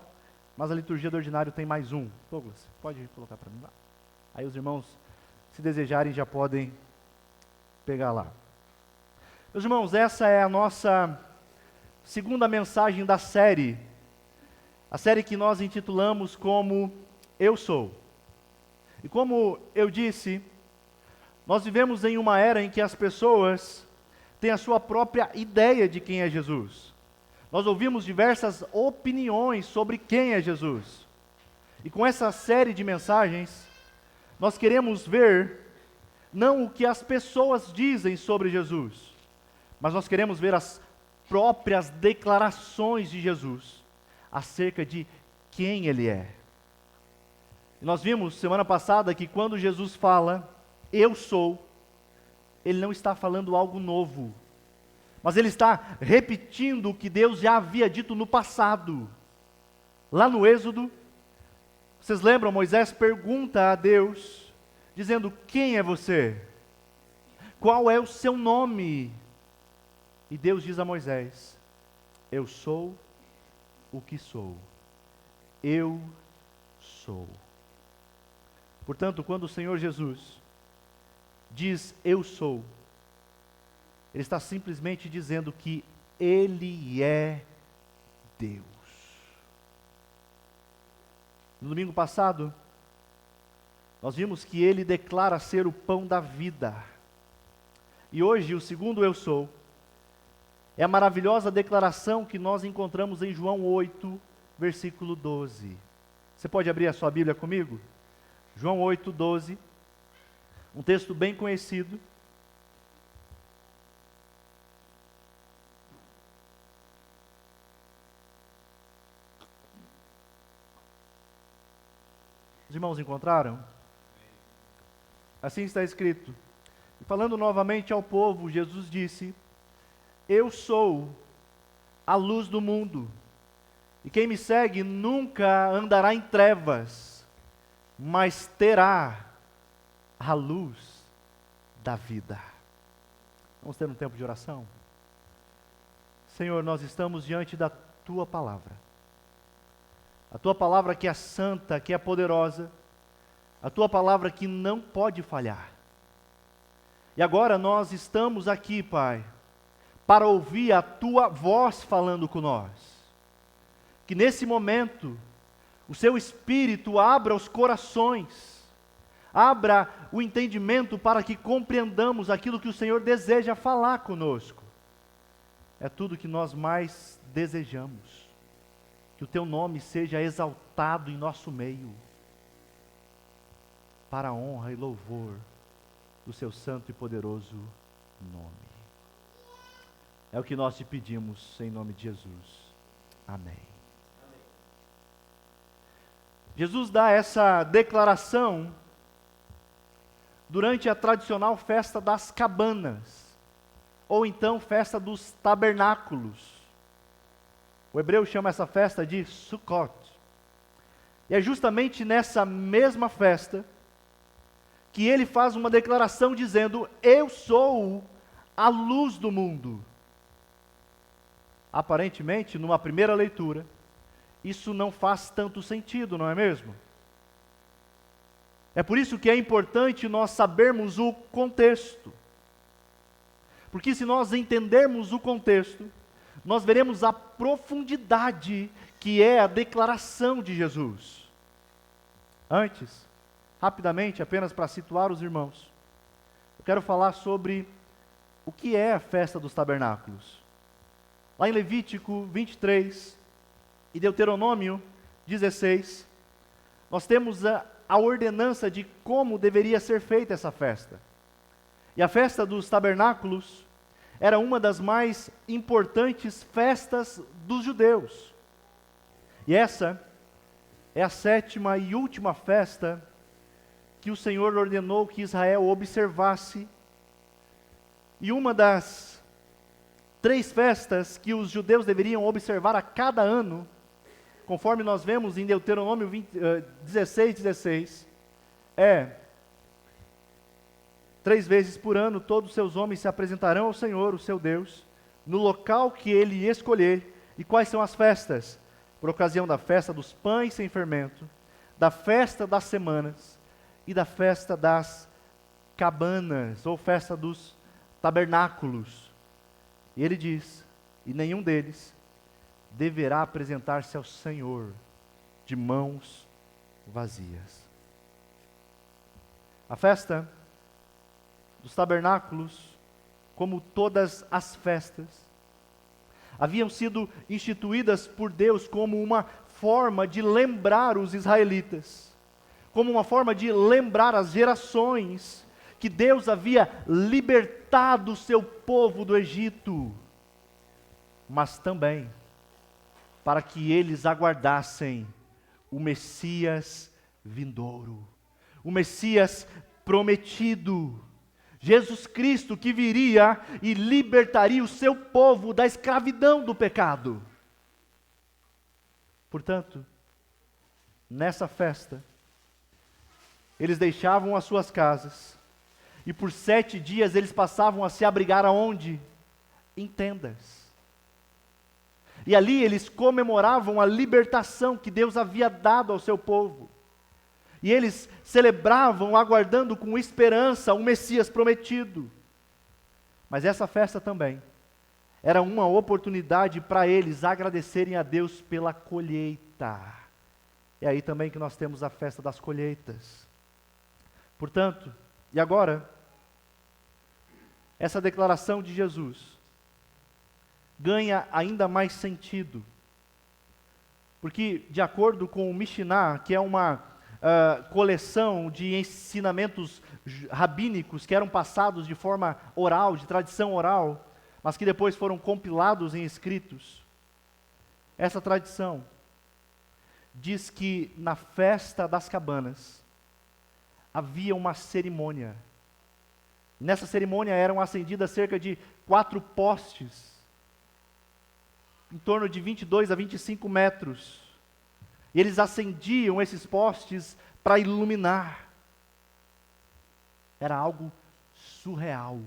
mas a Liturgia do Ordinário tem mais um. Douglas, pode colocar para mim lá. Aí os irmãos, se desejarem, já podem pegar lá. Meus irmãos, essa é a nossa segunda mensagem da série, a série que nós intitulamos como Eu Sou. E como eu disse, nós vivemos em uma era em que as pessoas têm a sua própria ideia de quem é Jesus. Nós ouvimos diversas opiniões sobre quem é Jesus. E com essa série de mensagens, nós queremos ver não o que as pessoas dizem sobre Jesus, mas nós queremos ver as próprias declarações de Jesus acerca de quem Ele é. E nós vimos semana passada que quando Jesus fala, eu sou, Ele não está falando algo novo, mas Ele está repetindo o que Deus já havia dito no passado. Lá no Êxodo, vocês lembram, Moisés pergunta a Deus, dizendo, quem é você? Qual é o seu nome? E Deus diz a Moisés, eu sou o que sou. Eu sou. Portanto, quando o Senhor Jesus diz, eu sou, Ele está simplesmente dizendo que Ele é Deus. No domingo passado, nós vimos que Ele declara ser o pão da vida. E hoje, o segundo eu sou, é a maravilhosa declaração que nós encontramos em João 8, versículo 12. Você pode abrir a sua Bíblia comigo? João 8, 12. Um texto bem conhecido. Os irmãos encontraram? Assim está escrito. E falando novamente ao povo, Jesus disse, eu sou a luz do mundo, e quem me segue nunca andará em trevas, mas terá a luz da vida. Vamos ter um tempo de oração? Senhor, nós estamos diante da Tua palavra. A Tua palavra que é santa, que é poderosa. A Tua palavra que não pode falhar. E agora nós estamos aqui, Pai, para ouvir a tua voz falando com nós. Que nesse momento, o seu Espírito abra os corações, abra o entendimento para que compreendamos aquilo que o Senhor deseja falar conosco. É tudo que nós mais desejamos. Que o teu nome seja exaltado em nosso meio, para a honra e louvor do seu santo e poderoso nome. É o que nós te pedimos em nome de Jesus. Amém. Jesus dá essa declaração durante a tradicional festa das cabanas, ou então festa dos tabernáculos. O hebreu chama essa festa de Sukkot. E é justamente nessa mesma festa que ele faz uma declaração dizendo: eu sou a luz do mundo. Aparentemente, numa primeira leitura, isso não faz tanto sentido, não é mesmo? É por isso que é importante nós sabermos o contexto. Porque se nós entendermos o contexto, nós veremos a profundidade que é a declaração de Jesus. Antes, rapidamente, apenas para situar os irmãos, eu quero falar sobre o que é a festa dos tabernáculos. Lá em Levítico 23 e Deuteronômio 16, nós temos a ordenança de como deveria ser feita essa festa. E a festa dos tabernáculos era uma das mais importantes festas dos judeus. E essa é a 7ª e última festa que o Senhor ordenou que Israel observasse. E uma das 3 festas que os judeus deveriam observar a cada ano, conforme nós vemos em Deuteronômio 16, é: 3 vezes por ano todos os seus homens se apresentarão ao Senhor, o seu Deus, no local que Ele escolher. E quais são as festas? Por ocasião da festa dos pães sem fermento, da festa das semanas e da festa das cabanas, ou festa dos tabernáculos. E ele diz: e nenhum deles deverá apresentar-se ao Senhor de mãos vazias. A festa dos tabernáculos, como todas as festas, haviam sido instituídas por Deus como uma forma de lembrar os israelitas, como uma forma de lembrar as gerações que Deus havia libertado o seu povo do Egito, mas também para que eles aguardassem o Messias vindouro, o Messias prometido, Jesus Cristo, que viria e libertaria o seu povo da escravidão do pecado. Portanto, nessa festa, eles deixavam as suas casas, e por 7 dias eles passavam a se abrigar aonde? Em tendas. E ali eles comemoravam a libertação que Deus havia dado ao seu povo. E eles celebravam, aguardando com esperança o Messias prometido. Mas essa festa também era uma oportunidade para eles agradecerem a Deus pela colheita. É aí também que nós temos a festa das colheitas. Portanto, e agora, essa declaração de Jesus ganha ainda mais sentido. Porque, de acordo com o Mishnah, que é uma coleção de ensinamentos rabínicos que eram passados de forma oral, de tradição oral, mas que depois foram compilados em escritos, essa tradição diz que na festa das cabanas havia uma cerimônia. Nessa cerimônia eram acendidas cerca de 4 postes, em torno de 22 a 25 metros. E eles acendiam esses postes para iluminar. Era algo surreal.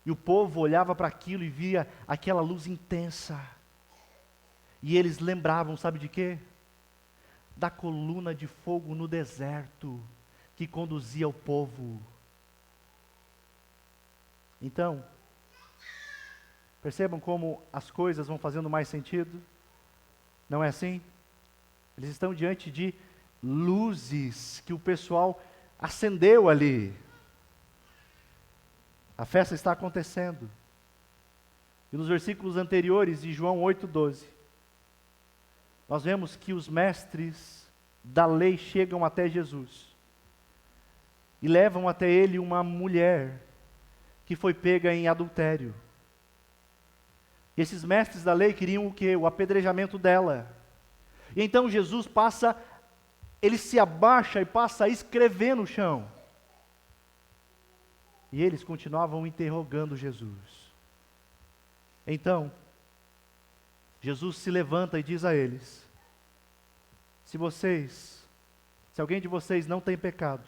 E o povo olhava para aquilo e via aquela luz intensa. E eles lembravam, sabe de quê? Da coluna de fogo no deserto, que conduzia o povo. Então, Percebam como as coisas vão fazendo mais sentido? Não é assim? Eles estão diante de luzes que o pessoal acendeu ali. A festa está acontecendo. E nos versículos anteriores de João 8,12, nós vemos que os mestres da lei chegam até Jesus e levam até ele uma mulher que foi pega em adultério. Esses mestres da lei queriam o quê? O apedrejamento dela. E então Jesus ele se abaixa e passa a escrever no chão. E eles continuavam interrogando Jesus. Então, Jesus se levanta e diz a eles: se alguém de vocês não tem pecado,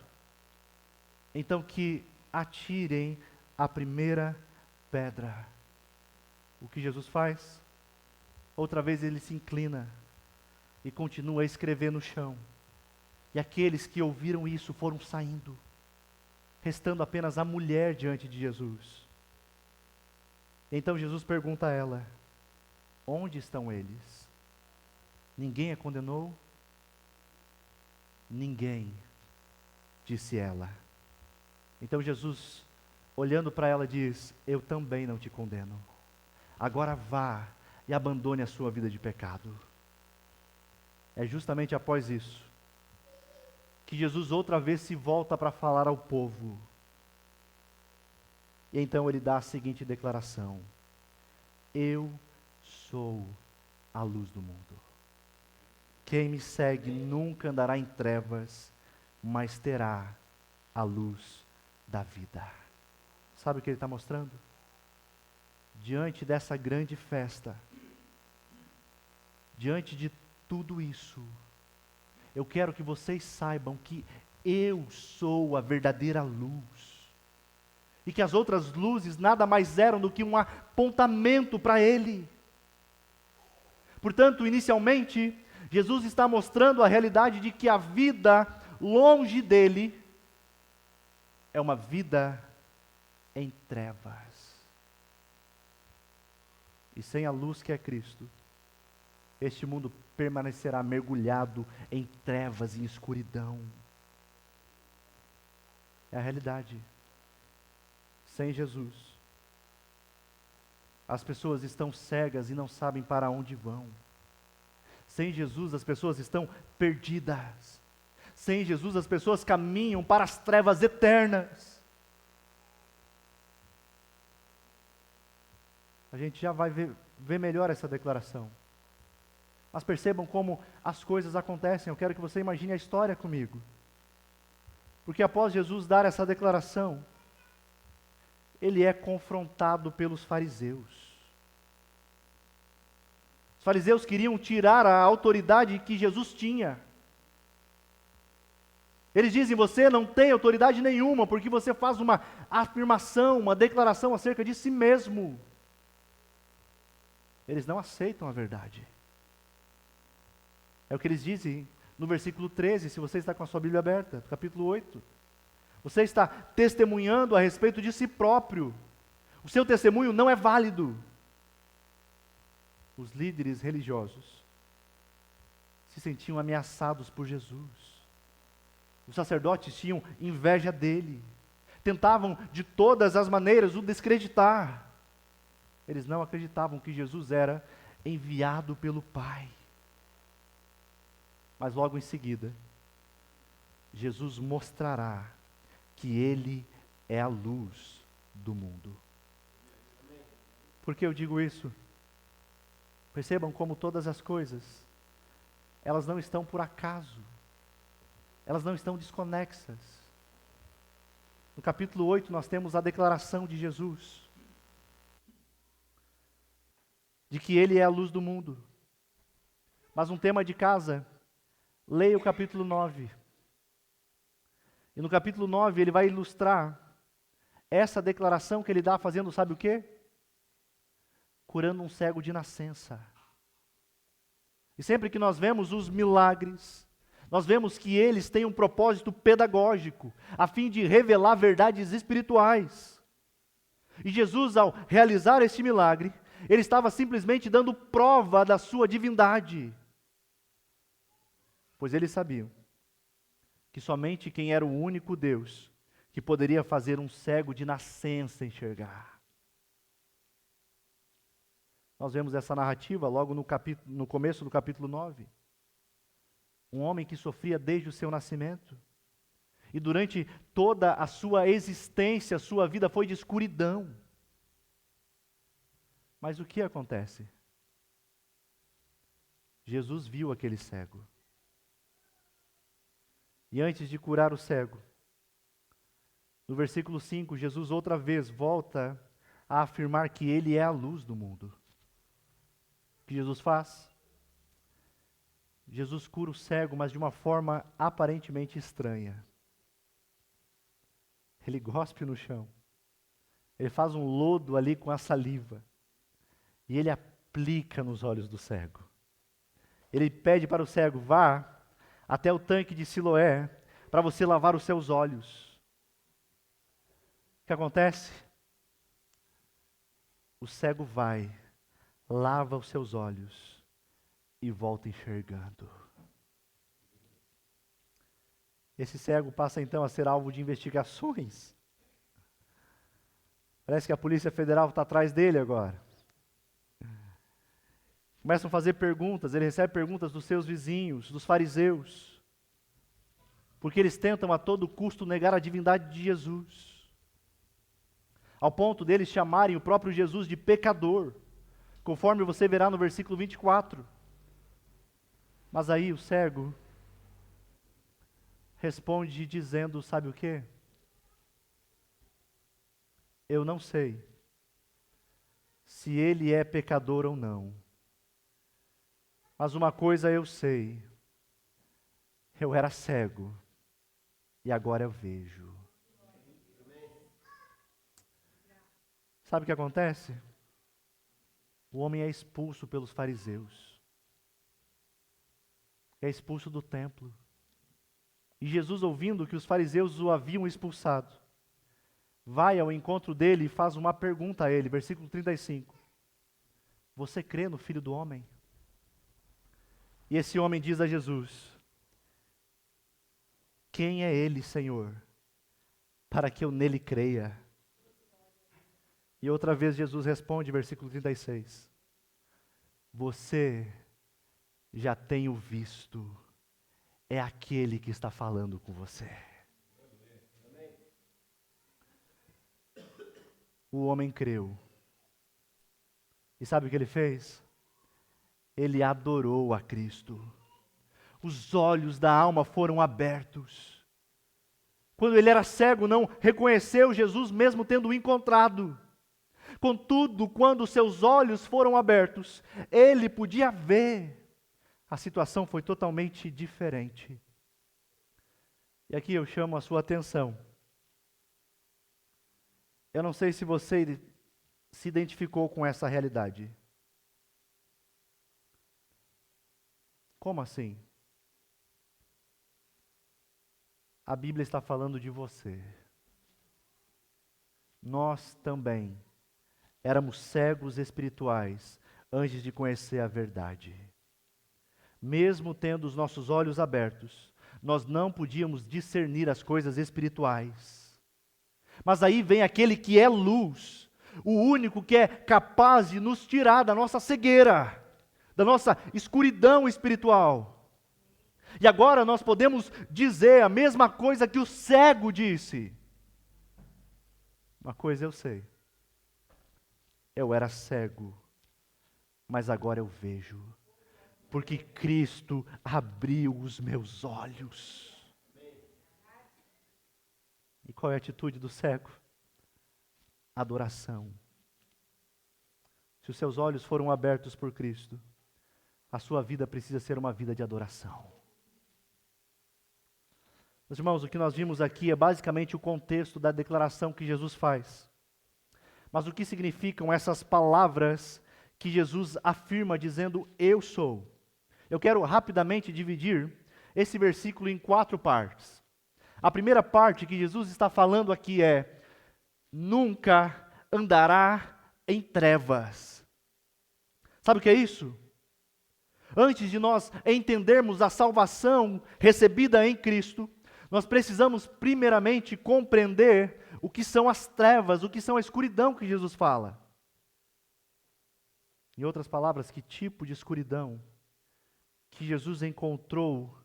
então que atirem a primeira pedra. O que Jesus faz? Outra vez ele se inclina e continua a escrever no chão. E aqueles que ouviram isso foram saindo, restando apenas a mulher diante de Jesus. Então Jesus pergunta a ela: onde estão eles? Ninguém a condenou? Ninguém, disse ela. Então Jesus, olhando para ela, diz: eu também não te condeno. Agora vá e abandone a sua vida de pecado. É justamente após isso que Jesus outra vez se volta para falar ao povo. E então ele dá a seguinte declaração: eu sou a luz do mundo. Quem me segue nunca andará em trevas, mas terá a luz da vida. Sabe o que ele está mostrando? Diante dessa grande festa, diante de tudo isso, eu quero que vocês saibam que eu sou a verdadeira luz. E que as outras luzes nada mais eram do que um apontamento para Ele. Portanto, inicialmente, Jesus está mostrando a realidade de que a vida longe dEle é uma vida em trevas. E sem a luz que é Cristo, este mundo permanecerá mergulhado em trevas e escuridão. É a realidade. Sem Jesus, as pessoas estão cegas e não sabem para onde vão. Sem Jesus, as pessoas estão perdidas. Sem Jesus, as pessoas caminham para as trevas eternas. A gente já vai ver melhor essa declaração. Mas percebam como as coisas acontecem. Eu quero que você imagine a história comigo. Porque após Jesus dar essa declaração, ele é confrontado pelos fariseus. Os fariseus queriam tirar a autoridade que Jesus tinha. Eles dizem: você não tem autoridade nenhuma, porque você faz uma afirmação, uma declaração acerca de si mesmo. Eles não aceitam a verdade. É o que eles dizem no versículo 13, se você está com a sua Bíblia aberta, capítulo 8. Você está testemunhando a respeito de si próprio. O seu testemunho não é válido. Os líderes religiosos se sentiam ameaçados por Jesus. Os sacerdotes tinham inveja dele. Tentavam de todas as maneiras o descreditar. Eles não acreditavam que Jesus era enviado pelo Pai. Mas logo em seguida, Jesus mostrará que Ele é a luz do mundo. Por que eu digo isso? Percebam como todas as coisas, elas não estão por acaso. Elas não estão desconexas. No capítulo 8 nós temos a declaração de Jesus, de que Ele é a luz do mundo. Mas um tema de casa, leia o capítulo 9. E no capítulo 9 ele vai ilustrar essa declaração que ele dá fazendo, sabe o quê? Curando um cego de nascença. E sempre que nós vemos os milagres, nós vemos que eles têm um propósito pedagógico, a fim de revelar verdades espirituais. E Jesus, ao realizar este milagre, ele estava simplesmente dando prova da sua divindade. Pois eles sabiam que somente quem era o único Deus que poderia fazer um cego de nascença enxergar. Nós vemos essa narrativa logo no começo do capítulo 9. Um homem que sofria desde o seu nascimento. E durante toda a sua existência, a sua vida foi de escuridão. Mas o que acontece? Jesus viu aquele cego. E antes de curar o cego, no versículo 5, Jesus outra vez volta a afirmar que Ele é a luz do mundo. O que Jesus faz? Jesus cura o cego, mas de uma forma aparentemente estranha. Ele gospe no chão. Ele faz um lodo ali com a saliva. E ele aplica nos olhos do cego. Ele pede para o cego, vá até o tanque de Siloé, para você lavar os seus olhos. O que acontece? O cego vai, lava os seus olhos e volta enxergando. Esse cego passa então a ser alvo de investigações. Parece que a Polícia Federal está atrás dele agora. Começam a fazer perguntas, ele recebe perguntas dos seus vizinhos, dos fariseus, porque eles tentam a todo custo negar a divindade de Jesus, ao ponto deles chamarem o próprio Jesus de pecador, conforme você verá no versículo 24. Mas aí o cego responde dizendo, sabe o quê? Eu não sei se ele é pecador ou não. Mas uma coisa eu sei, eu era cego e agora eu vejo. Sabe o que acontece? O homem é expulso pelos fariseus, é expulso do templo. E Jesus, ouvindo que os fariseus o haviam expulsado, vai ao encontro dele e faz uma pergunta a ele, versículo 35. Você crê no Filho do Homem? E esse homem diz a Jesus, quem é ele, Senhor, para que eu nele creia? E outra vez Jesus responde, versículo 36, você já tem o visto, é aquele que está falando com você. O homem creu. E sabe o que ele fez? Ele adorou a Cristo. Os olhos da alma foram abertos. Quando ele era cego, não reconheceu Jesus, mesmo tendo o encontrado. Contudo, quando seus olhos foram abertos, ele podia ver. A situação foi totalmente diferente. E aqui eu chamo a sua atenção. Eu não sei se você se identificou com essa realidade. Como assim? A Bíblia está falando de você. Nós também éramos cegos espirituais antes de conhecer a verdade. Mesmo tendo os nossos olhos abertos, nós não podíamos discernir as coisas espirituais. Mas aí vem aquele que é luz, o único que é capaz de nos tirar da nossa cegueira, da nossa escuridão espiritual. E agora nós podemos dizer a mesma coisa que o cego disse. Uma coisa eu sei. Eu era cego, mas agora eu vejo. Porque Cristo abriu os meus olhos. E qual é a atitude do cego? Adoração. Se os seus olhos foram abertos por Cristo, a sua vida precisa ser uma vida de adoração. Meus irmãos, o que nós vimos aqui é basicamente o contexto da declaração que Jesus faz. Mas o que significam essas palavras que Jesus afirma dizendo, eu sou? Eu quero rapidamente dividir esse versículo em 4 partes. A primeira parte que Jesus está falando aqui é, nunca andará em trevas. Sabe o que é isso? Antes de nós entendermos a salvação recebida em Cristo, nós precisamos primeiramente compreender o que são as trevas, o que são a escuridão que Jesus fala. Em outras palavras, que tipo de escuridão que Jesus encontrou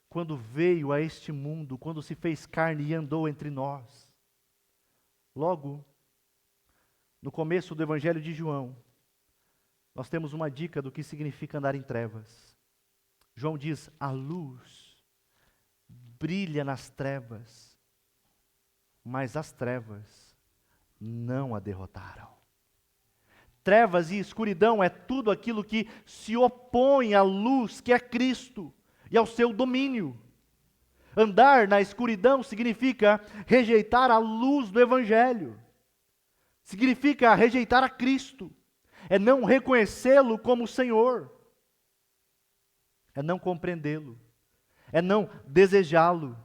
quando veio a este mundo, quando se fez carne e andou entre nós. Logo, no começo do Evangelho de João, nós temos uma dica do que significa andar em trevas. João diz: a luz brilha nas trevas, mas as trevas não a derrotaram. Trevas e escuridão é tudo aquilo que se opõe à luz, que é Cristo, e ao seu domínio. Andar na escuridão significa rejeitar a luz do Evangelho. Significa rejeitar a Cristo. É não reconhecê-lo como Senhor. É não compreendê-lo. É não desejá-lo.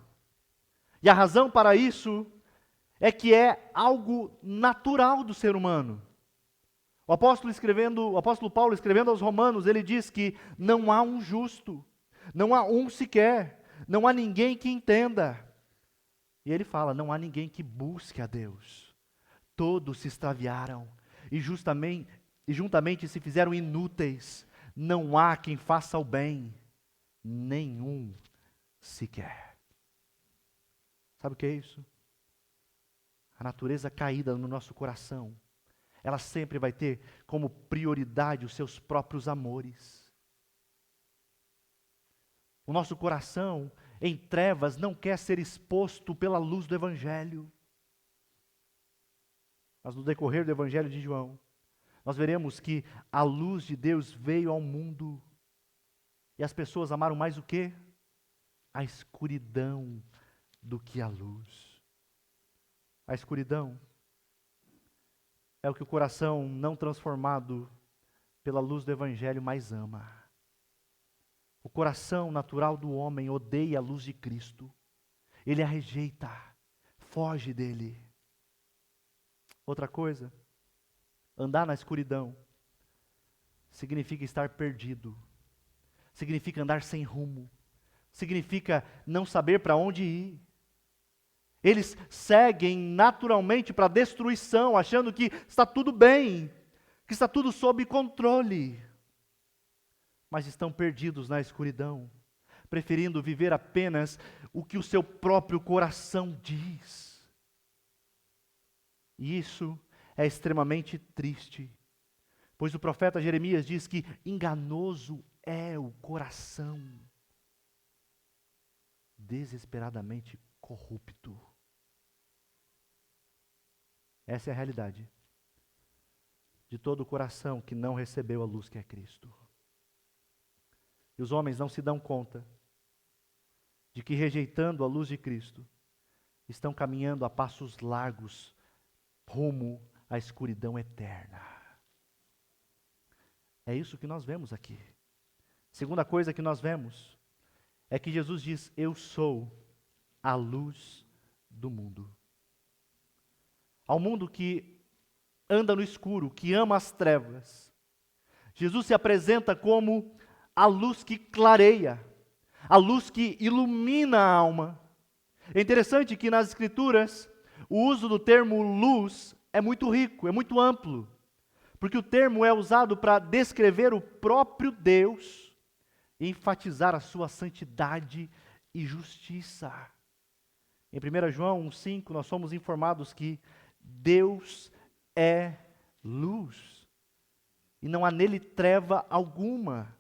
E a razão para isso é que é algo natural do ser humano. O apóstolo Paulo, escrevendo aos Romanos, ele diz que não há um justo, não há um sequer, não há ninguém que entenda. E ele fala, não há ninguém que busque a Deus. Todos se extraviaram e juntamente se fizeram inúteis. Não há quem faça o bem, nenhum sequer. Sabe o que é isso? A natureza caída no nosso coração, ela sempre vai ter como prioridade os seus próprios amores. O nosso coração em trevas não quer ser exposto pela luz do Evangelho. Mas no decorrer do Evangelho de João, nós veremos que a luz de Deus veio ao mundo e as pessoas amaram mais o quê? A escuridão do que a luz. A escuridão é o que o coração não transformado pela luz do Evangelho mais ama. O coração natural do homem odeia a luz de Cristo. Ele a rejeita, foge dele. Outra coisa, andar na escuridão significa estar perdido. Significa andar sem rumo. Significa não saber para onde ir. Eles seguem naturalmente para a destruição, achando que está tudo bem, que está tudo sob controle. Mas estão perdidos na escuridão, preferindo viver apenas o que o seu próprio coração diz. E isso é extremamente triste, pois o profeta Jeremias diz que enganoso é o coração, desesperadamente corrupto. Essa é a realidade de todo o coração que não recebeu a luz que é Cristo. E os homens não se dão conta de que, rejeitando a luz de Cristo, estão caminhando a passos largos rumo à escuridão eterna. É isso que nós vemos aqui. Segunda coisa que nós vemos é que Jesus diz: eu sou a luz do mundo. Ao mundo que anda no escuro, que ama as trevas, Jesus se apresenta como a luz que clareia, a luz que ilumina a alma. É interessante que nas Escrituras, o uso do termo luz é muito rico, é muito amplo, porque o termo é usado para descrever o próprio Deus e enfatizar a sua santidade e justiça. Em 1 João 1,5, nós somos informados que Deus é luz, e não há nele treva alguma.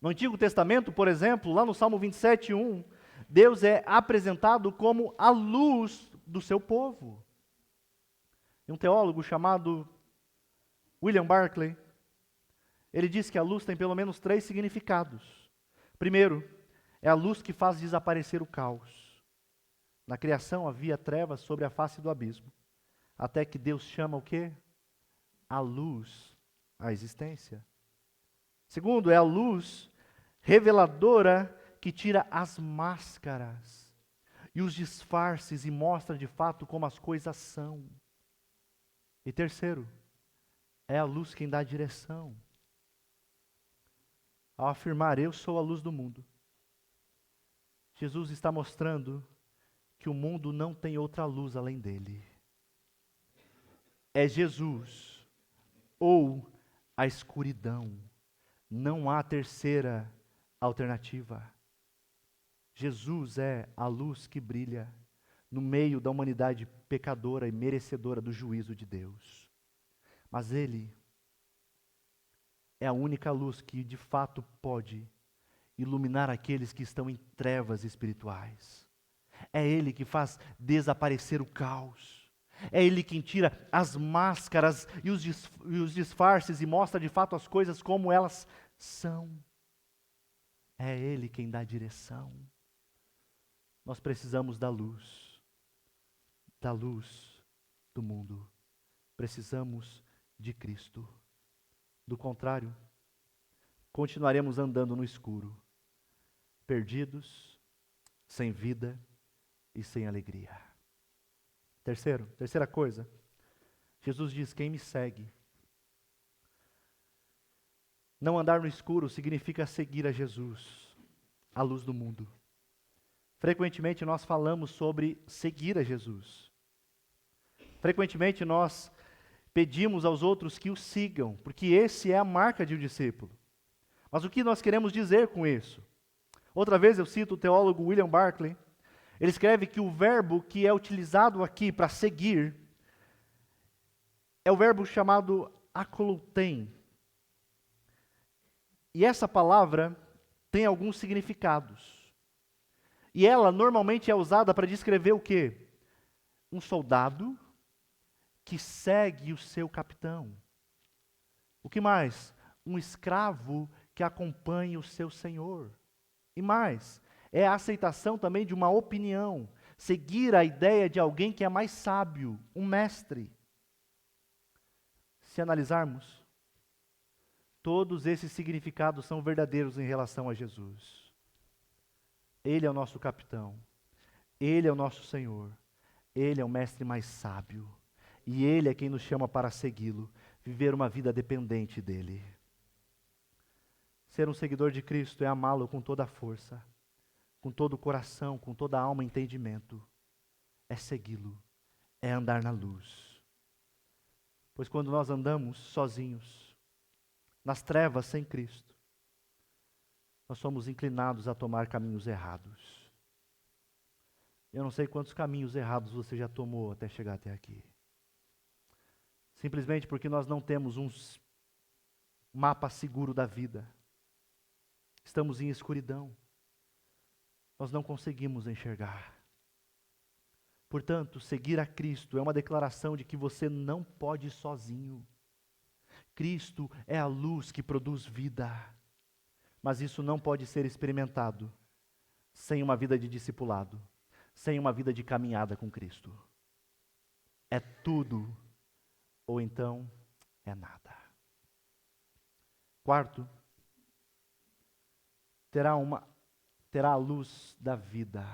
No Antigo Testamento, por exemplo, lá no Salmo 27:1, Deus é apresentado como a luz do seu povo. E um teólogo chamado William Barclay, ele diz que a luz tem pelo menos 3 significados. Primeiro, é a luz que faz desaparecer o caos. Na criação havia trevas sobre a face do abismo, até que Deus chama o quê? A luz à existência. Segundo, é a luz reveladora que tira as máscaras e os disfarces e mostra de fato como as coisas são. E terceiro, é a luz quem dá a direção. Ao afirmar, eu sou a luz do mundo, Jesus está mostrando que o mundo não tem outra luz além dele. É Jesus ou a escuridão. Não há terceira alternativa. Jesus é a luz que brilha no meio da humanidade pecadora e merecedora do juízo de Deus. Mas Ele é a única luz que de fato pode iluminar aqueles que estão em trevas espirituais. É Ele que faz desaparecer o caos. É Ele quem tira as máscaras e os disfarces e mostra de fato as coisas como elas são. É Ele quem dá direção. Nós precisamos da luz do mundo. Precisamos de Cristo. Do contrário, continuaremos andando no escuro, perdidos, sem vida e sem alegria. Terceira coisa, Jesus diz: quem me segue. Não andar no escuro significa seguir a Jesus, a luz do mundo. Frequentemente nós falamos sobre seguir a Jesus. Frequentemente nós pedimos aos outros que o sigam, porque esse é a marca de um discípulo. Mas o que nós queremos dizer com isso? Outra vez eu cito o teólogo William Barclay. Ele escreve que o verbo que é utilizado aqui para seguir é o verbo chamado akolutem. E essa palavra tem alguns significados. E ela normalmente é usada para descrever o quê? Um soldado que segue o seu capitão. O que mais? Um escravo que acompanha o seu senhor. E mais, é a aceitação também de uma opinião, seguir a ideia de alguém que é mais sábio, um mestre. Se analisarmos, todos esses significados são verdadeiros em relação a Jesus. Ele é o nosso capitão, Ele é o nosso Senhor, Ele é o mestre mais sábio, e Ele é quem nos chama para segui-lo, viver uma vida dependente dEle. Ser um seguidor de Cristo é amá-lo com toda a força, com todo o coração, com toda a alma e entendimento. É segui-lo, é andar na luz. Pois quando nós andamos sozinhos, nas trevas sem Cristo, nós somos inclinados a tomar caminhos errados. Eu não sei quantos caminhos errados você já tomou até chegar até aqui. Simplesmente porque nós não temos um mapa seguro da vida. Estamos em escuridão. Nós não conseguimos enxergar. Portanto, seguir a Cristo é uma declaração de que você não pode ir sozinho. Cristo é a luz que produz vida. Mas isso não pode ser experimentado sem uma vida de discipulado, sem uma vida de caminhada com Cristo. É tudo, ou então é nada. Quarto, terá a luz da vida.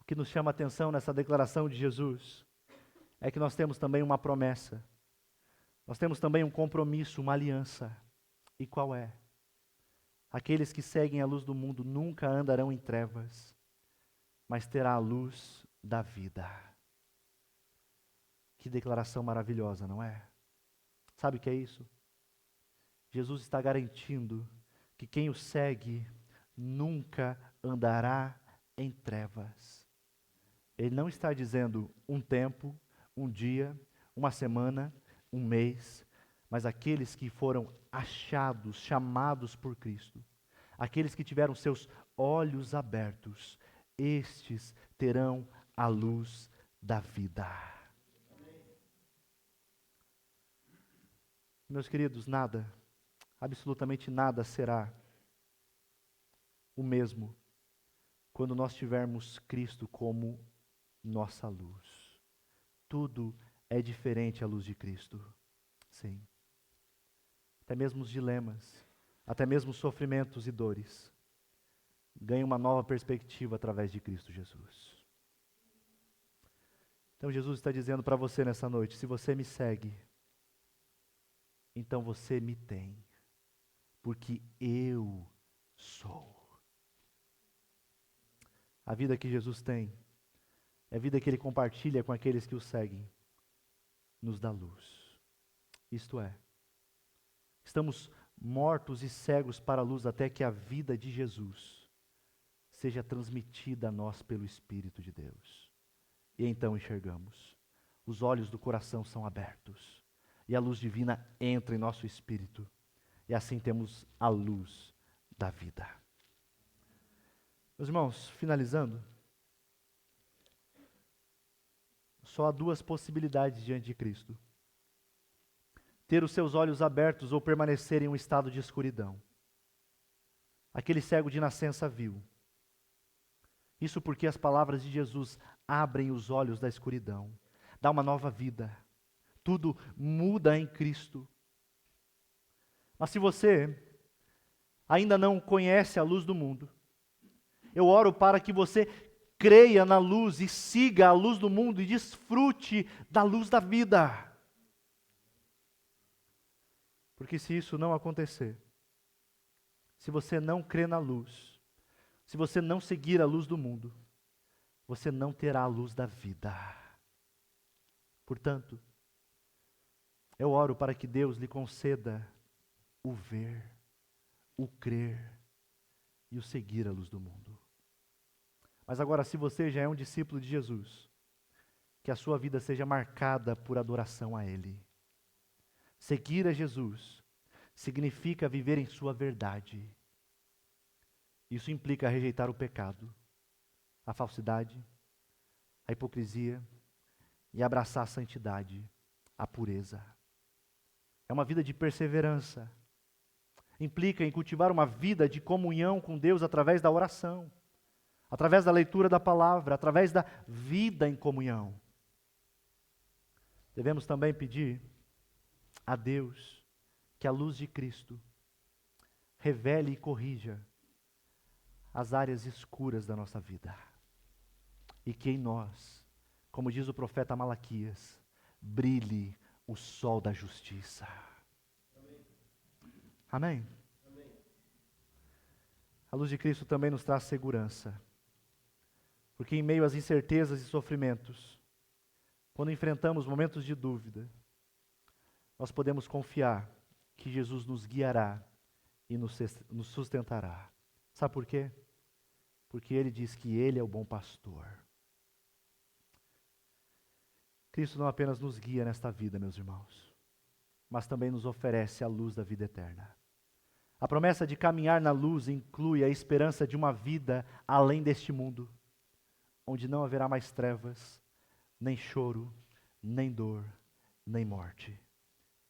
O que nos chama a atenção nessa declaração de Jesus é que nós temos também uma promessa. Nós temos também um compromisso, uma aliança. E qual é? Aqueles que seguem a luz do mundo nunca andarão em trevas, mas terá a luz da vida. Que declaração maravilhosa, não é? Sabe o que é isso? Jesus está garantindo que quem o segue nunca andará em trevas. Ele não está dizendo um tempo, um dia, uma semana, um mês, mas aqueles que foram achados, chamados por Cristo, aqueles que tiveram seus olhos abertos, estes terão a luz da vida. Meus queridos, nada, absolutamente nada será o mesmo quando nós tivermos Cristo como nossa luz. Tudo é diferente à luz de Cristo. Sim. Até mesmo os dilemas, até mesmo os sofrimentos e dores ganham uma nova perspectiva através de Cristo Jesus. Então Jesus está dizendo para você nessa noite, se você me segue, então você me tem, porque eu sou. A vida que Jesus tem é a vida que Ele compartilha com aqueles que o seguem, nos dá luz. Isto é, estamos mortos e cegos para a luz até que a vida de Jesus seja transmitida a nós pelo Espírito de Deus. E então enxergamos. Os olhos do coração são abertos. E a luz divina entra em nosso espírito. E assim temos a luz da vida. Meus irmãos, finalizando, só há duas possibilidades diante de Cristo: ter os seus olhos abertos ou permanecer em um estado de escuridão. Aquele cego de nascença viu. Isso porque as palavras de Jesus abrem os olhos da escuridão, dá uma nova vida. Tudo muda em Cristo. Mas se você ainda não conhece a luz do mundo, eu oro para que você creia na luz e siga a luz do mundo e desfrute da luz da vida. Porque se isso não acontecer, se você não crer na luz, se você não seguir a luz do mundo, você não terá a luz da vida. Portanto, eu oro para que Deus lhe conceda o ver, o crer e o seguir a luz do mundo. Mas agora, se você já é um discípulo de Jesus, que a sua vida seja marcada por adoração a Ele. Seguir a Jesus significa viver em sua verdade. Isso implica rejeitar o pecado, a falsidade, a hipocrisia e abraçar a santidade, a pureza. É uma vida de perseverança. Implica em cultivar uma vida de comunhão com Deus através da oração, através da leitura da palavra, através da vida em comunhão. Devemos também pedir a Deus que a luz de Cristo revele e corrija as áreas escuras da nossa vida. E que em nós, como diz o profeta Malaquias, brilhe o sol da justiça. Amém? Amém? A luz de Cristo também nos traz segurança. Porque em meio às incertezas e sofrimentos, quando enfrentamos momentos de dúvida, nós podemos confiar que Jesus nos guiará e nos sustentará. Sabe por quê? Porque Ele diz que Ele é o bom pastor. Cristo não apenas nos guia nesta vida, meus irmãos, mas também nos oferece a luz da vida eterna. A promessa de caminhar na luz inclui a esperança de uma vida além deste mundo, onde não haverá mais trevas, nem choro, nem dor, nem morte.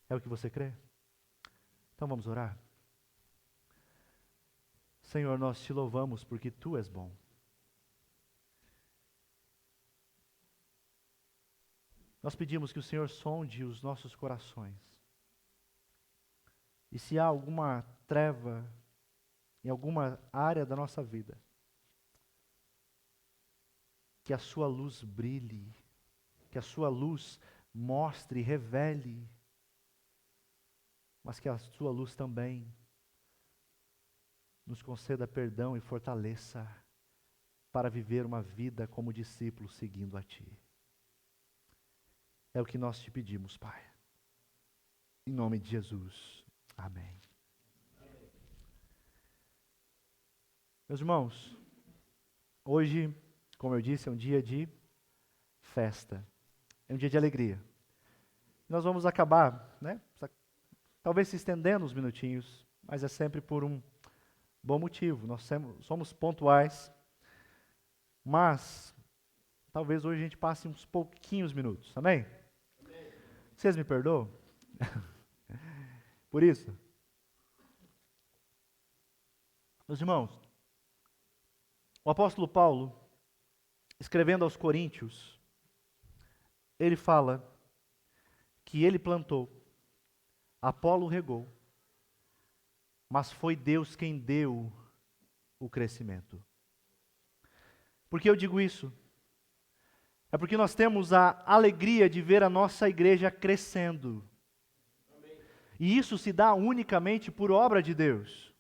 É o que você crê? Então vamos orar? Senhor, nós te louvamos porque Tu és bom. Nós pedimos que o Senhor sonde os nossos corações. E se há alguma treva em alguma área da nossa vida, que a Sua luz brilhe, que a Sua luz mostre, revele, mas que a Sua luz também nos conceda perdão e fortaleça para viver uma vida como discípulo seguindo a Ti. É o que nós te pedimos, Pai. Em nome de Jesus. Amém. Meus irmãos, hoje, como eu disse, é um dia de festa. É um dia de alegria. Nós vamos acabar, talvez se estendendo uns minutinhos, mas é sempre por um bom motivo. Nós somos pontuais, mas talvez hoje a gente passe uns pouquinhos minutos. Amém? Vocês me perdoam? Por isso? Meus irmãos, o apóstolo Paulo, escrevendo aos Coríntios, ele fala que ele plantou, Apolo regou, mas foi Deus quem deu o crescimento. Por que eu digo isso? é porque nós temos a alegria de ver a nossa igreja crescendo. E isso se dá unicamente por obra de Deus.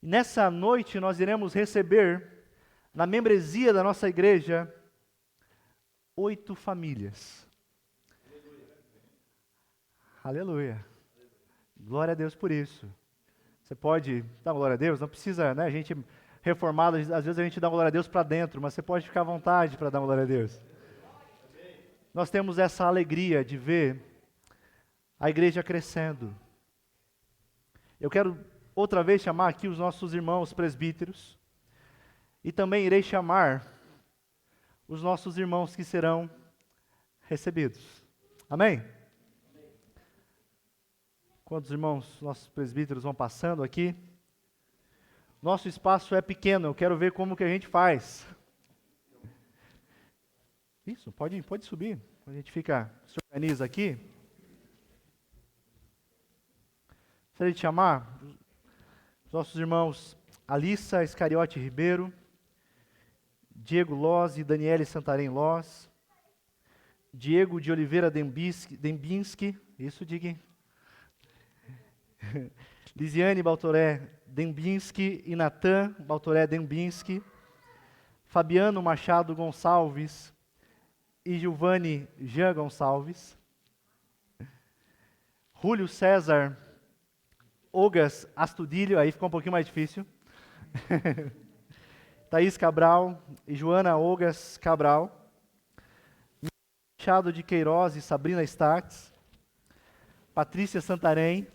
E nessa noite nós iremos receber, na membresia da nossa igreja, 8 famílias. Aleluia. Glória a Deus por isso. Você pode dar glória a Deus, não precisa, né? A gente reformado, às vezes a gente dá glória a Deus para dentro, mas você pode ficar à vontade para dar glória a Deus. Nós temos essa alegria de ver a igreja crescendo. Eu quero outra vez chamar aqui os nossos irmãos presbíteros e também irei chamar os nossos irmãos que serão recebidos. Amém? Quantos irmãos, nossos presbíteros vão passando aqui? Nosso espaço é pequeno, eu quero ver como que a gente faz. Isso, pode subir. A gente se organiza aqui. Gostaria de chamar os nossos irmãos Alissa Iscariote Ribeiro, Diego Loz e Daniele Santarém Loz, Diego de Oliveira Dembinski, isso, Digui. Lisiane Baltoré Dembinski e Natan Baltoré Dembinski, Fabiano Machado Gonçalves e Giovanni Jean Gonçalves, Júlio César Ogas Astudilho, aí ficou um pouquinho mais difícil, Thaís Cabral e Joana Ogas Cabral, Machado de Queiroz e Sabrina Stax, Patrícia Santarém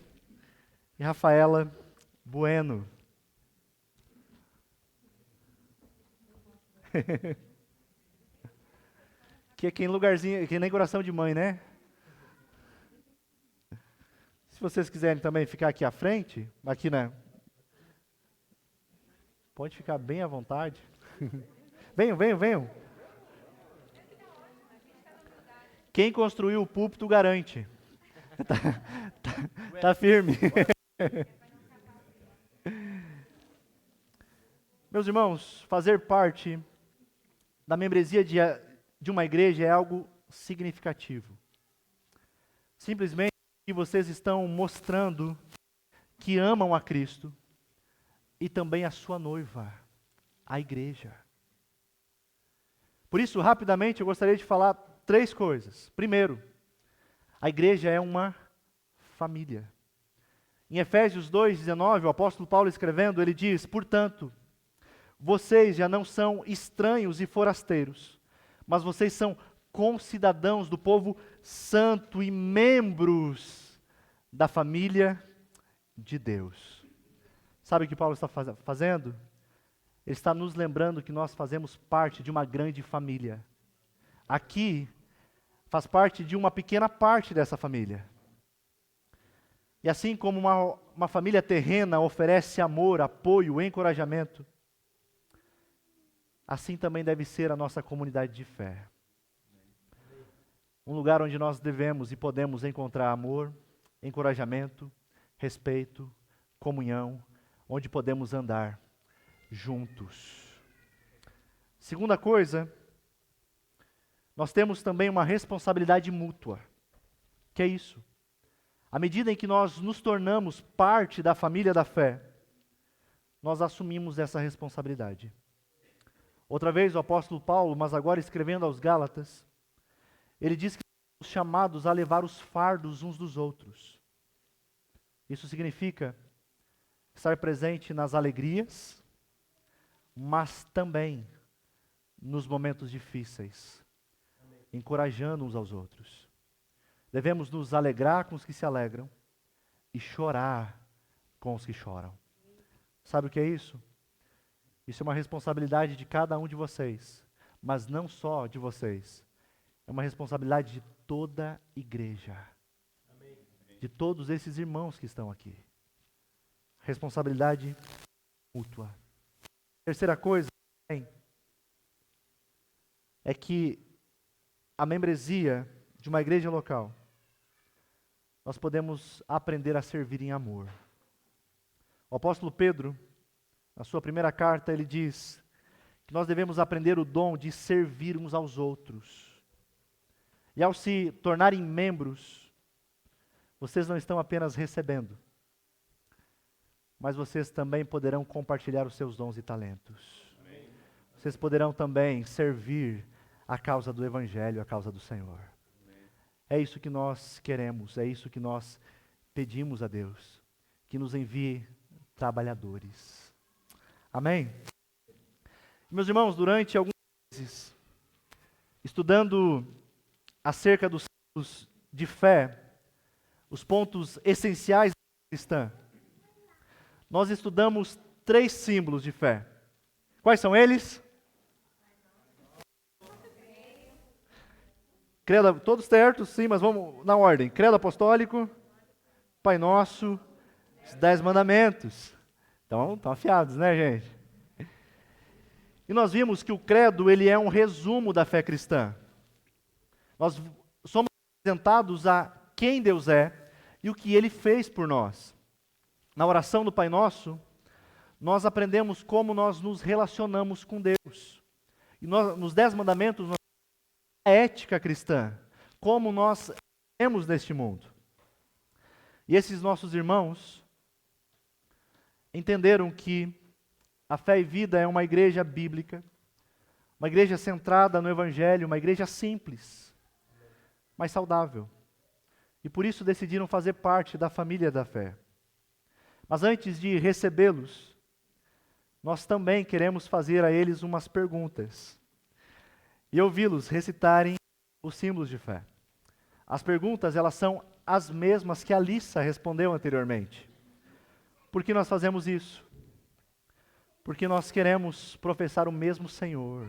e Rafaela Bueno. Que é que em lugarzinho, que nem coração de mãe, né? Se vocês quiserem também ficar aqui à frente, aqui na... Pode ficar bem à vontade. Venham. Quem construiu o púlpito garante. Tá firme. Meus irmãos, fazer parte da membresia de uma igreja é algo significativo. Simplesmente que vocês estão mostrando que amam a Cristo e também a sua noiva, a igreja. Por isso, rapidamente, eu gostaria de falar 3 coisas. Primeiro, a igreja é uma família. Em Efésios 2:19, o apóstolo Paulo escrevendo, ele diz: portanto, vocês já não são estranhos e forasteiros, mas vocês são concidadãos do povo santo e membros da família de Deus. Sabe o que Paulo está fazendo? Ele está nos lembrando que nós fazemos parte de uma grande família. Aqui, faz parte de uma pequena parte dessa família. E assim como uma família terrena oferece amor, apoio, encorajamento, assim também deve ser a nossa comunidade de fé. Um lugar onde nós devemos e podemos encontrar amor, encorajamento, respeito, comunhão, onde podemos andar juntos. Segunda coisa, nós temos também uma responsabilidade mútua. Que é isso? À medida em que nós nos tornamos parte da família da fé, nós assumimos essa responsabilidade. Outra vez o apóstolo Paulo, mas agora escrevendo aos Gálatas, ele diz que somos chamados a levar os fardos uns dos outros. Isso significa estar presente nas alegrias, mas também nos momentos difíceis, encorajando uns aos outros. Devemos nos alegrar com os que se alegram e chorar com os que choram. Sabe o que é isso? Isso é uma responsabilidade de cada um de vocês, mas não só de vocês. É uma responsabilidade de toda a igreja. De todos esses irmãos que estão aqui. Responsabilidade mútua. Terceira coisa é que a membresia de uma igreja local, nós podemos aprender a servir em amor. O apóstolo Pedro, na sua primeira carta, ele diz que nós devemos aprender o dom de servir uns aos outros. E ao se tornarem membros, vocês não estão apenas recebendo, mas vocês também poderão compartilhar os seus dons e talentos. Amém. Vocês poderão também servir a causa do Evangelho, a causa do Senhor. Amém. É isso que nós queremos, é isso que nós pedimos a Deus, que nos envie trabalhadores. Amém? Meus irmãos, durante alguns meses, estudando acerca dos pontos de fé, os pontos essenciais da fé cristã, nós estudamos 3 símbolos de fé. Quais são eles? Credo, todos certos, sim, mas vamos na ordem. Credo apostólico, Pai Nosso, os 10 mandamentos. Então, estão afiados, né, gente? E nós vimos que o credo, ele é um resumo da fé cristã. Nós somos apresentados a quem Deus é e o que Ele fez por nós. Na oração do Pai Nosso, nós aprendemos como nós nos relacionamos com Deus. E nos 10 mandamentos, nós temos a ética cristã, como nós vivemos neste mundo. E esses nossos irmãos entenderam que a Fé e Vida é uma igreja bíblica, uma igreja centrada no Evangelho, uma igreja simples, mas saudável. E por isso decidiram fazer parte da família da fé. Mas antes de recebê-los, nós também queremos fazer a eles umas perguntas e ouvi-los recitarem os símbolos de fé. As perguntas, elas são as mesmas que a Alissa respondeu anteriormente. Por que nós fazemos isso? Porque nós queremos professar o mesmo Senhor,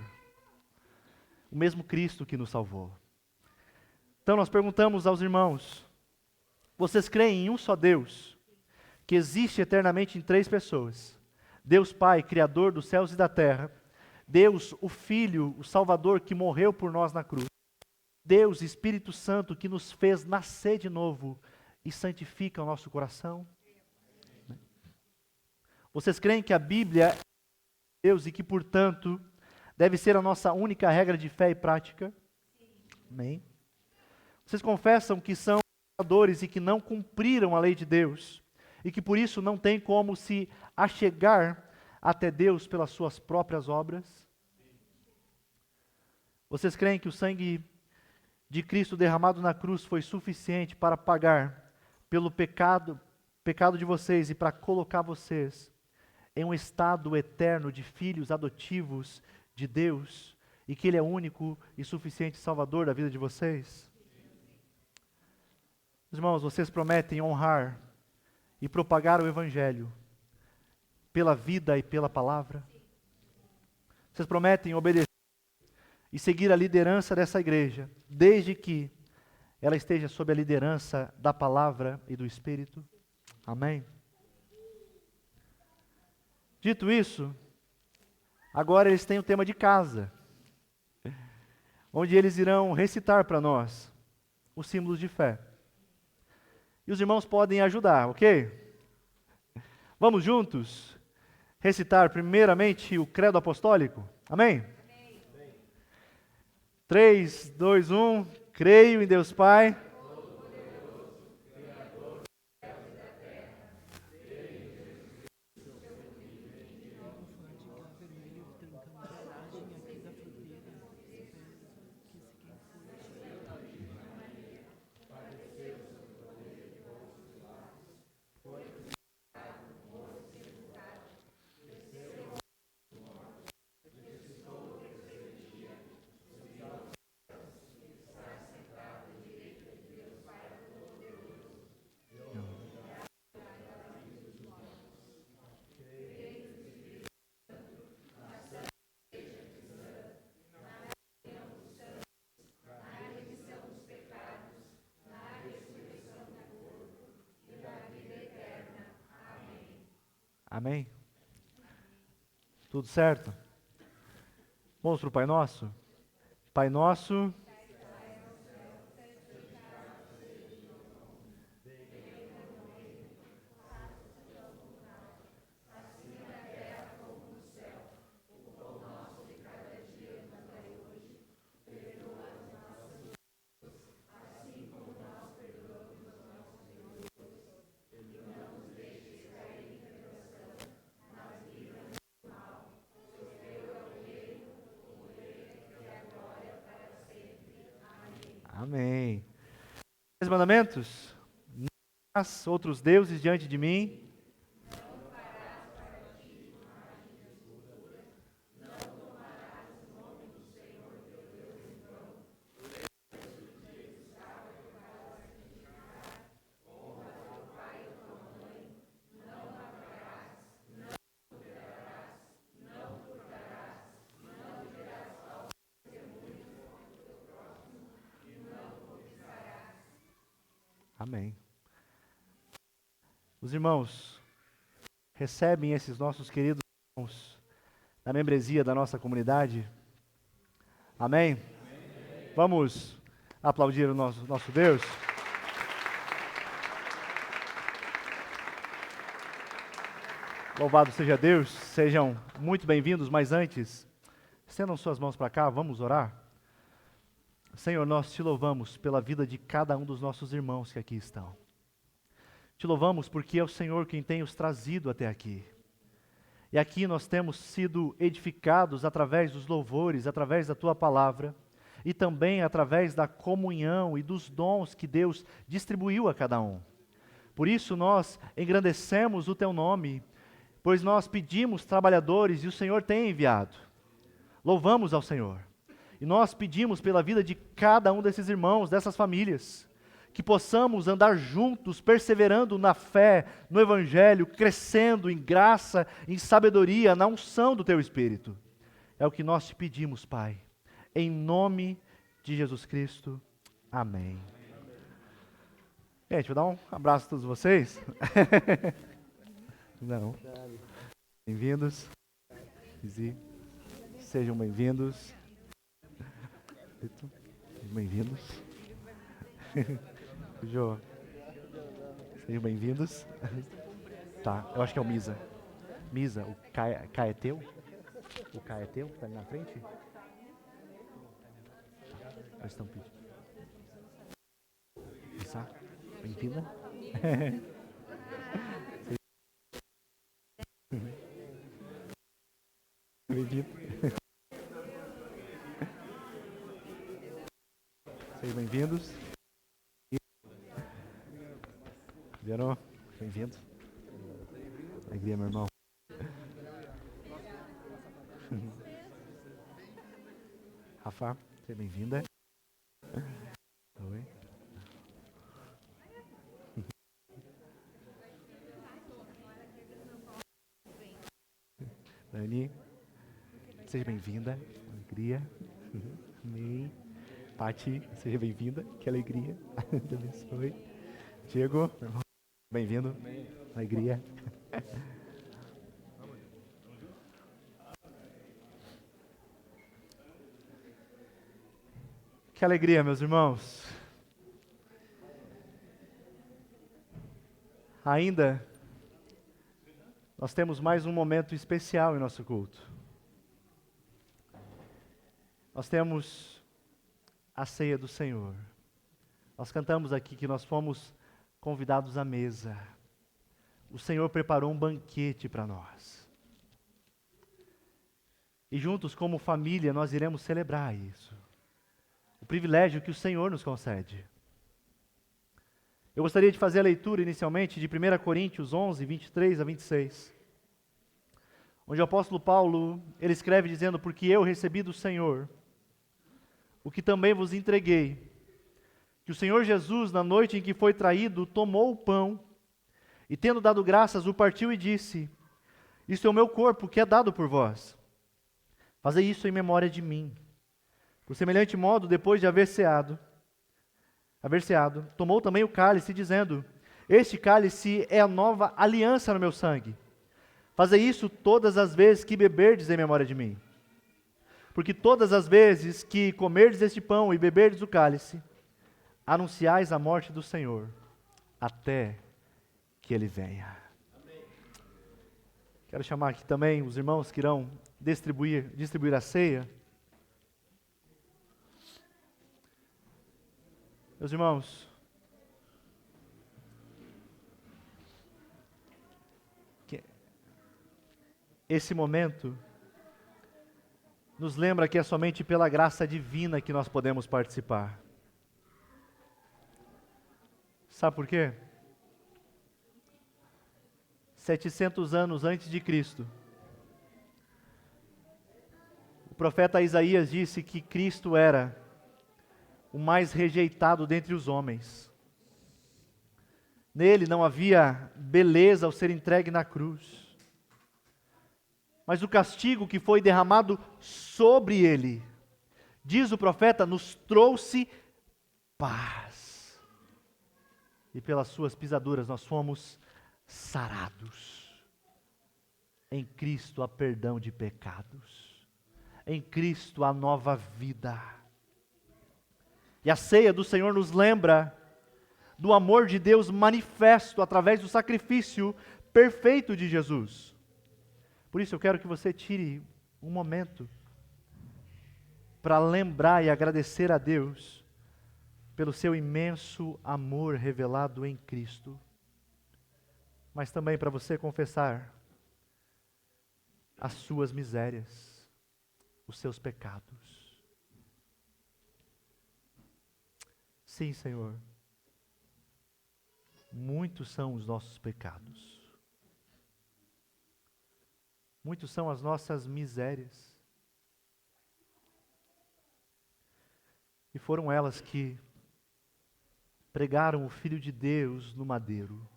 o mesmo Cristo que nos salvou. Então nós perguntamos aos irmãos: vocês creem em um só Deus, que existe eternamente em 3 pessoas? Deus Pai, Criador dos céus e da terra. Deus, o Filho, o Salvador, que morreu por nós na cruz. Deus, Espírito Santo, que nos fez nascer de novo e santifica o nosso coração. Vocês creem que a Bíblia é Deus e que, portanto, deve ser a nossa única regra de fé e prática? Amém. Vocês confessam que são pecadores e que não cumpriram a lei de Deus e que por isso não tem como se achegar até Deus pelas suas próprias obras? Vocês creem que o sangue de Cristo derramado na cruz foi suficiente para pagar pelo pecado de vocês e para colocar vocês em um estado eterno de filhos adotivos de Deus e que Ele é o único e suficiente Salvador da vida de vocês? Irmãos, vocês prometem honrar e propagar o Evangelho pela vida e pela palavra? Vocês prometem obedecer e seguir a liderança dessa igreja, desde que ela esteja sob a liderança da palavra e do Espírito? Amém? Dito isso, agora eles têm o tema de casa, onde eles irão recitar para nós os símbolos de fé. E os irmãos podem ajudar, ok? Vamos juntos recitar primeiramente o credo apostólico? Amém? Amém. 3, 2, 1. Creio em Deus Pai, amém? Tudo certo? Vamos para o Pai Nosso? Pai Nosso, Amém. Os mandamentos? Não terás outros deuses diante de mim. Amém. Os irmãos recebem esses nossos queridos irmãos na membresia da nossa comunidade? Amém? Amém. Vamos aplaudir o nosso Deus? Louvado seja Deus, sejam muito bem-vindos, mas antes, estendam suas mãos para cá, vamos orar? Senhor, nós te louvamos pela vida de cada um dos nossos irmãos que aqui estão. Te louvamos porque é o Senhor quem tem os trazido até aqui. E aqui nós temos sido edificados através dos louvores, através da Tua palavra, e também através da comunhão e dos dons que Deus distribuiu a cada um. Por isso nós engrandecemos o Teu nome, pois nós pedimos trabalhadores e o Senhor tem enviado. Louvamos ao Senhor. E nós pedimos pela vida de cada um desses irmãos, dessas famílias, que possamos andar juntos, perseverando na fé, no Evangelho, crescendo em graça, em sabedoria, na unção do Teu Espírito. É o que nós te pedimos, Pai. Em nome de Jesus Cristo. Amém. Gente, vou dar um abraço a todos vocês. Não. Bem-vindos. Sejam bem-vindos. Bem-vindos. Jô. Sejam bem-vindos. Tá, eu acho que é o Misa. Misa, o Kai é teu? O Kai é teu? Tá ali na frente? Eles estão pedindo. Misa, bem-vinda. Bem-vindo. Sejam bem-vindos. Vieram? Bem-vindo. Alegria, meu irmão. Rafa, seja bem-vinda. Oi. Dani, seja bem-vinda. Alegria. Amém. Pati, seja bem-vinda, que alegria, Deus abençoe. Diego, bem-vindo, alegria. Que alegria, meus irmãos. Ainda, nós temos mais um momento especial em nosso culto. Nós temos a ceia do Senhor. Nós cantamos aqui que nós fomos convidados à mesa. O Senhor preparou um banquete para nós. E juntos, como família, nós iremos celebrar isso. O privilégio que o Senhor nos concede. Eu gostaria de fazer a leitura inicialmente de 1 Coríntios 11, 23 a 26. Onde o apóstolo Paulo, ele escreve dizendo: porque eu recebi do Senhor o que também vos entreguei, que o Senhor Jesus, na noite em que foi traído, tomou o pão, e tendo dado graças, o partiu e disse: isto é o meu corpo, que é dado por vós. Fazei isso em memória de mim. Por semelhante modo, depois de haver ceado, tomou também o cálice, dizendo: este cálice é a nova aliança no meu sangue. Fazei isso todas as vezes que beberdes em memória de mim. Porque todas as vezes que comerdes este pão e beberdes o cálice, anunciais a morte do Senhor, até que Ele venha. Amém. Quero chamar aqui também os irmãos que irão distribuir a ceia. Meus irmãos, esse momento nos lembra que é somente pela graça divina que nós podemos participar. Sabe por quê? 700 anos antes de Cristo, o profeta Isaías disse que Cristo era o mais rejeitado dentre os homens. Nele não havia beleza ao ser entregue na cruz. Mas o castigo que foi derramado sobre ele, diz o profeta, nos trouxe paz. E pelas suas pisaduras nós fomos sarados. Em Cristo há perdão de pecados. Em Cristo há nova vida. E a ceia do Senhor nos lembra do amor de Deus manifesto através do sacrifício perfeito de Jesus. Por isso eu quero que você tire um momento para lembrar e agradecer a Deus pelo seu imenso amor revelado em Cristo. Mas também para você confessar as suas misérias, os seus pecados. Sim, Senhor, muitos são os nossos pecados. Muitos são as nossas misérias. E foram elas que pregaram o Filho de Deus no madeiro.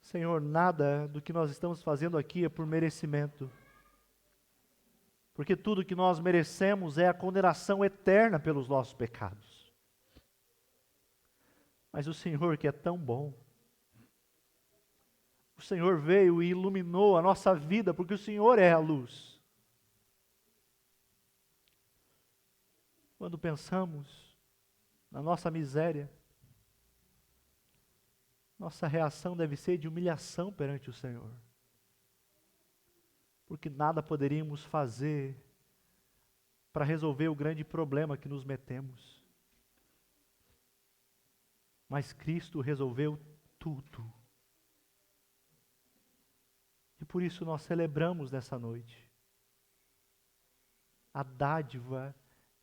Senhor, nada do que nós estamos fazendo aqui é por merecimento. Porque tudo que nós merecemos é a condenação eterna pelos nossos pecados. Mas o Senhor, que é tão bom, o Senhor veio e iluminou a nossa vida, porque o Senhor é a luz. Quando pensamos na nossa miséria, nossa reação deve ser de humilhação perante o Senhor. Porque nada poderíamos fazer para resolver o grande problema que nos metemos. Mas Cristo resolveu tudo. E por isso nós celebramos nessa noite a dádiva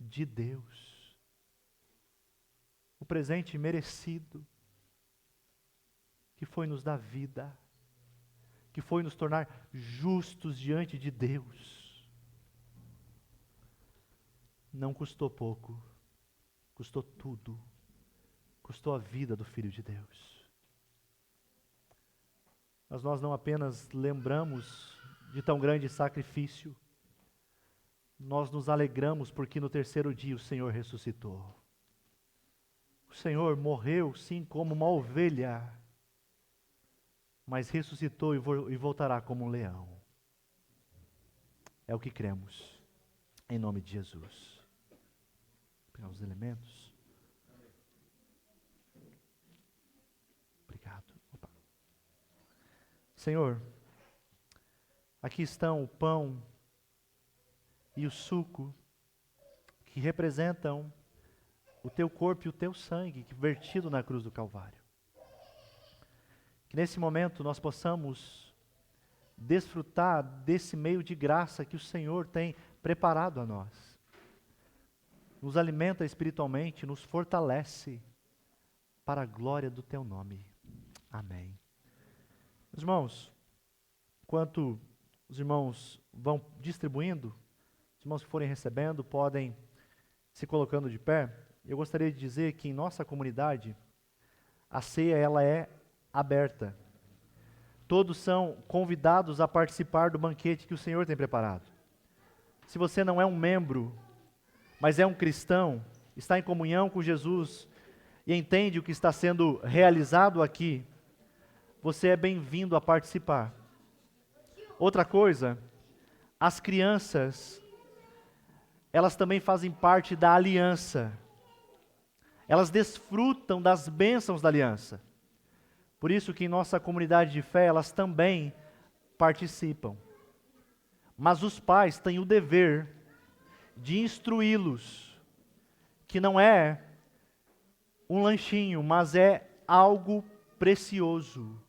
de Deus, o presente merecido, que foi nos dar vida, que foi nos tornar justos diante de Deus. Não custou pouco, custou tudo, custou a vida do Filho de Deus. Mas nós não apenas lembramos de tão grande sacrifício, nós nos alegramos porque no terceiro dia o Senhor ressuscitou. O Senhor morreu, sim, como uma ovelha, mas ressuscitou e voltará como um leão. É o que cremos, em nome de Jesus. Vou pegar os elementos. Obrigado. Opa. Senhor, aqui estão o pão e o suco, que representam o teu corpo e o teu sangue, vertido na cruz do Calvário. Que nesse momento nós possamos desfrutar desse meio de graça que o Senhor tem preparado a nós. Nos alimenta espiritualmente, nos fortalece para a glória do teu nome. Amém. Meus irmãos, enquanto os irmãos vão distribuindo, os irmãos que forem recebendo podem se colocando de pé. Eu gostaria de dizer que em nossa comunidade a ceia ela é aberta. Todos são convidados a participar do banquete que o Senhor tem preparado. Se você não é um membro, mas é um cristão, está em comunhão com Jesus e entende o que está sendo realizado aqui, você é bem-vindo a participar. Outra coisa, as crianças, elas também fazem parte da aliança. Elas desfrutam das bênçãos da aliança. Por isso que em nossa comunidade de fé, elas também participam. Mas os pais têm o dever de instruí-los, que não é um lanchinho, mas é algo precioso.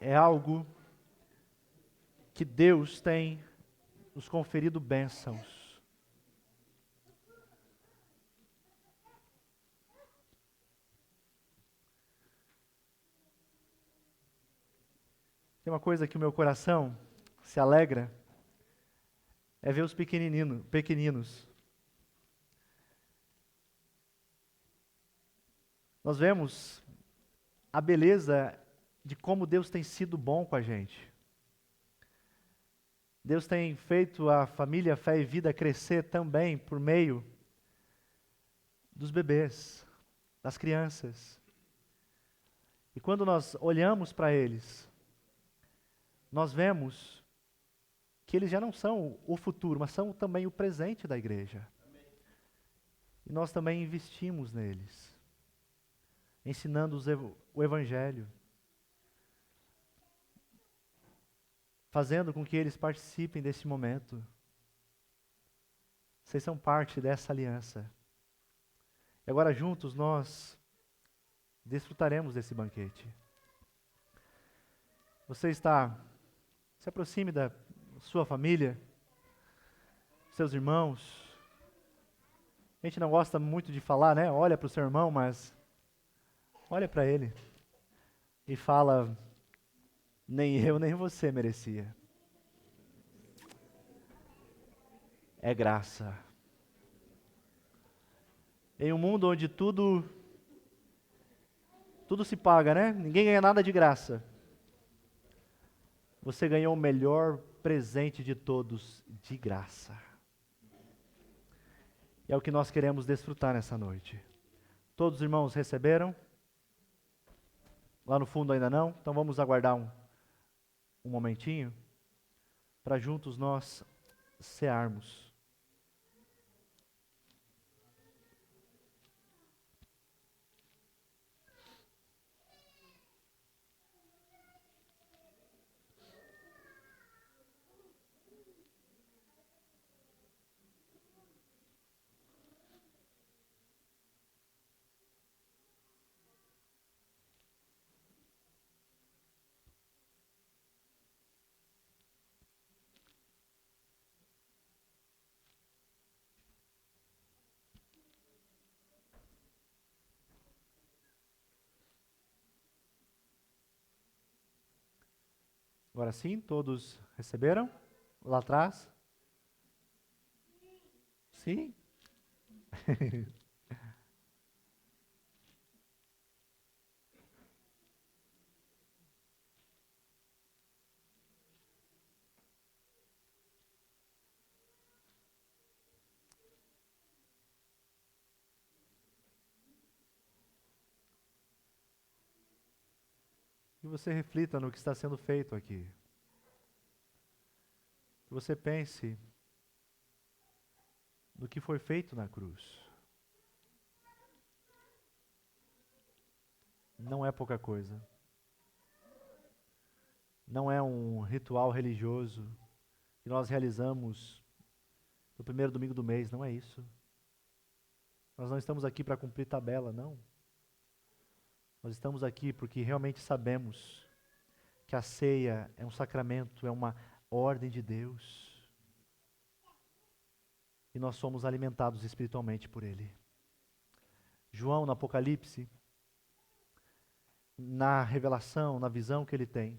é algo que Deus tem nos conferido bênçãos. Tem uma coisa que o meu coração se alegra, é ver os pequeninos. Nós vemos a beleza de como Deus tem sido bom com a gente. Deus tem feito a família Fé e Vida crescer também por meio dos bebês, das crianças. E quando nós olhamos para eles, nós vemos que eles já não são o futuro, mas são também o presente da igreja. E nós também investimos neles, ensinando-os o Evangelho, fazendo com que eles participem desse momento. Vocês são parte dessa aliança. E agora juntos nós desfrutaremos desse banquete. Se aproxime da sua família, seus irmãos. A gente não gosta muito de falar, né? Olha para o seu irmão, mas olha para ele e fala: nem eu, nem você merecia. É graça. Em um mundo onde tudo se paga, né? Ninguém ganha nada de graça. Você ganhou o melhor presente de todos, de graça. E é o que nós queremos desfrutar nessa noite. Todos os irmãos receberam? Lá no fundo ainda não? Então vamos aguardar um momentinho para juntos nós cearmos. Agora sim, todos receberam? Lá atrás? Sim? Que você reflita no que está sendo feito aqui. Que você pense no que foi feito na cruz. Não é pouca coisa. Não é um ritual religioso que nós realizamos no primeiro domingo do mês, não é isso. Nós não estamos aqui para cumprir tabela, não. Nós estamos aqui porque realmente sabemos que a ceia é um sacramento, é uma ordem de Deus. E nós somos alimentados espiritualmente por Ele. João, no Apocalipse, na revelação, na visão que ele tem,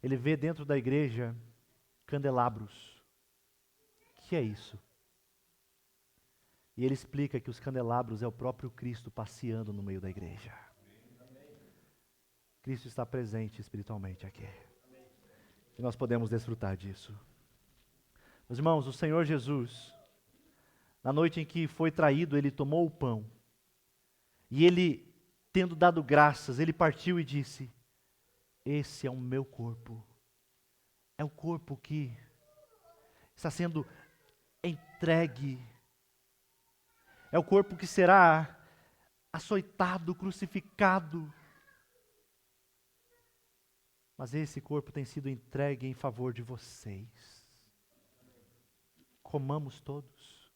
ele vê dentro da igreja candelabros. O que é isso? E ele explica que os candelabros é o próprio Cristo passeando no meio da igreja. Cristo está presente espiritualmente aqui. E nós podemos desfrutar disso. Meus irmãos, o Senhor Jesus, na noite em que foi traído, ele tomou o pão. E ele, tendo dado graças, ele partiu e disse: esse é o meu corpo. É o corpo que está sendo entregue. É o corpo que será açoitado, crucificado. Mas esse corpo tem sido entregue em favor de vocês. Comamos todos.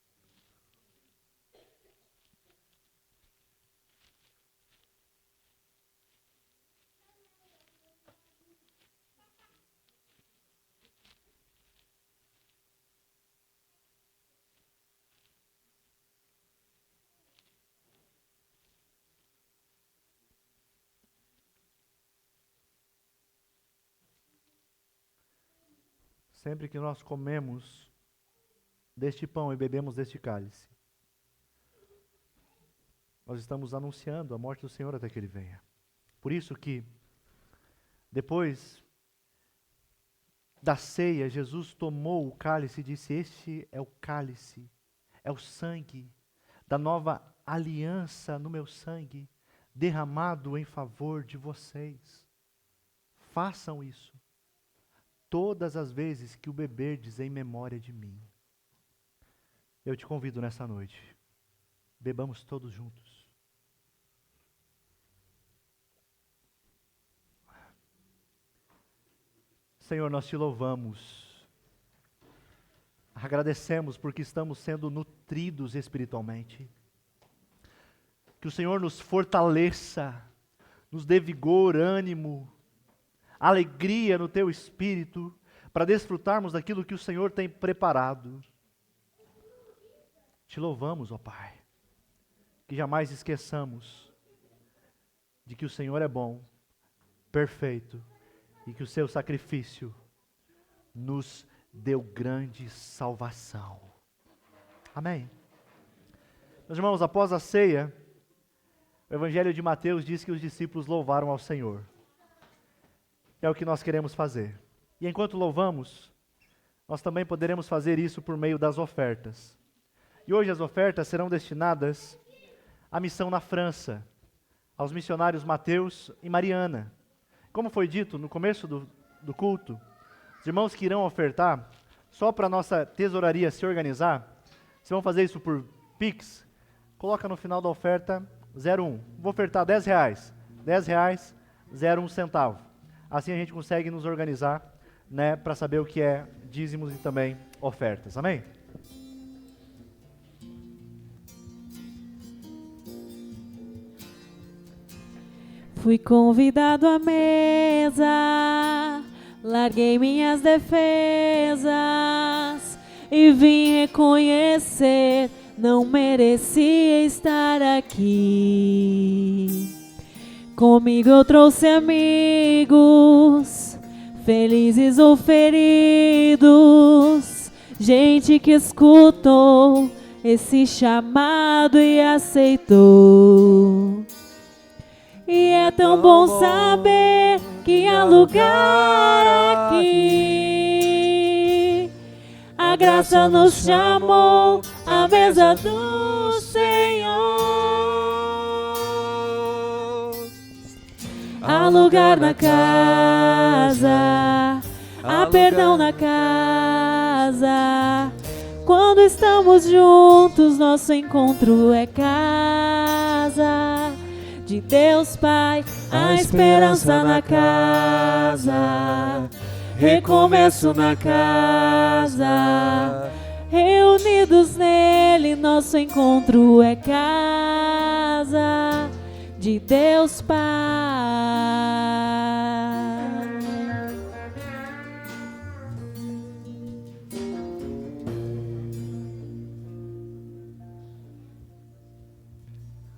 sempre que nós comemos deste pão e bebemos deste cálice, nós estamos anunciando a morte do Senhor até que Ele venha. Por isso que, depois da ceia, Jesus tomou o cálice e disse: este é o cálice, é o sangue da nova aliança no meu sangue, derramado em favor de vocês. Façam isso todas as vezes que o beberdes em memória de mim. Eu te convido nessa noite, bebamos todos juntos. Senhor, nós te louvamos, agradecemos porque estamos sendo nutridos espiritualmente. Que o Senhor nos fortaleça, nos dê vigor, ânimo, alegria no teu espírito, para desfrutarmos daquilo que o Senhor tem preparado. Te louvamos, ó Pai, que jamais esqueçamos de que o Senhor é bom, perfeito, e que o seu sacrifício nos deu grande salvação. Amém. Meus irmãos, após a ceia, o Evangelho de Mateus diz que os discípulos louvaram ao Senhor. É o que nós queremos fazer. E enquanto louvamos, nós também poderemos fazer isso por meio das ofertas. E hoje as ofertas serão destinadas à missão na França, aos missionários Mateus e Mariana. Como foi dito no começo do culto, os irmãos que irão ofertar, só para a nossa tesouraria se organizar, se vão fazer isso por Pix, coloca no final da oferta 01. Vou ofertar R$10. R$10, 01 centavo. Assim a gente consegue nos organizar, né, para saber o que é dízimos e também ofertas. Amém? Fui convidado à mesa, larguei minhas defesas e vim reconhecer, não merecia estar aqui. Comigo eu trouxe amigos, felizes ou feridos, gente que escutou esse chamado e aceitou. E é tão bom saber que há lugar aqui. A graça nos chamou à mesa do Senhor. Há lugar na casa, há perdão na casa. Quando estamos juntos, nosso encontro é casa de Deus Pai, a esperança na casa, recomeço na casa, reunidos nele, nosso encontro é casa de Deus Pai.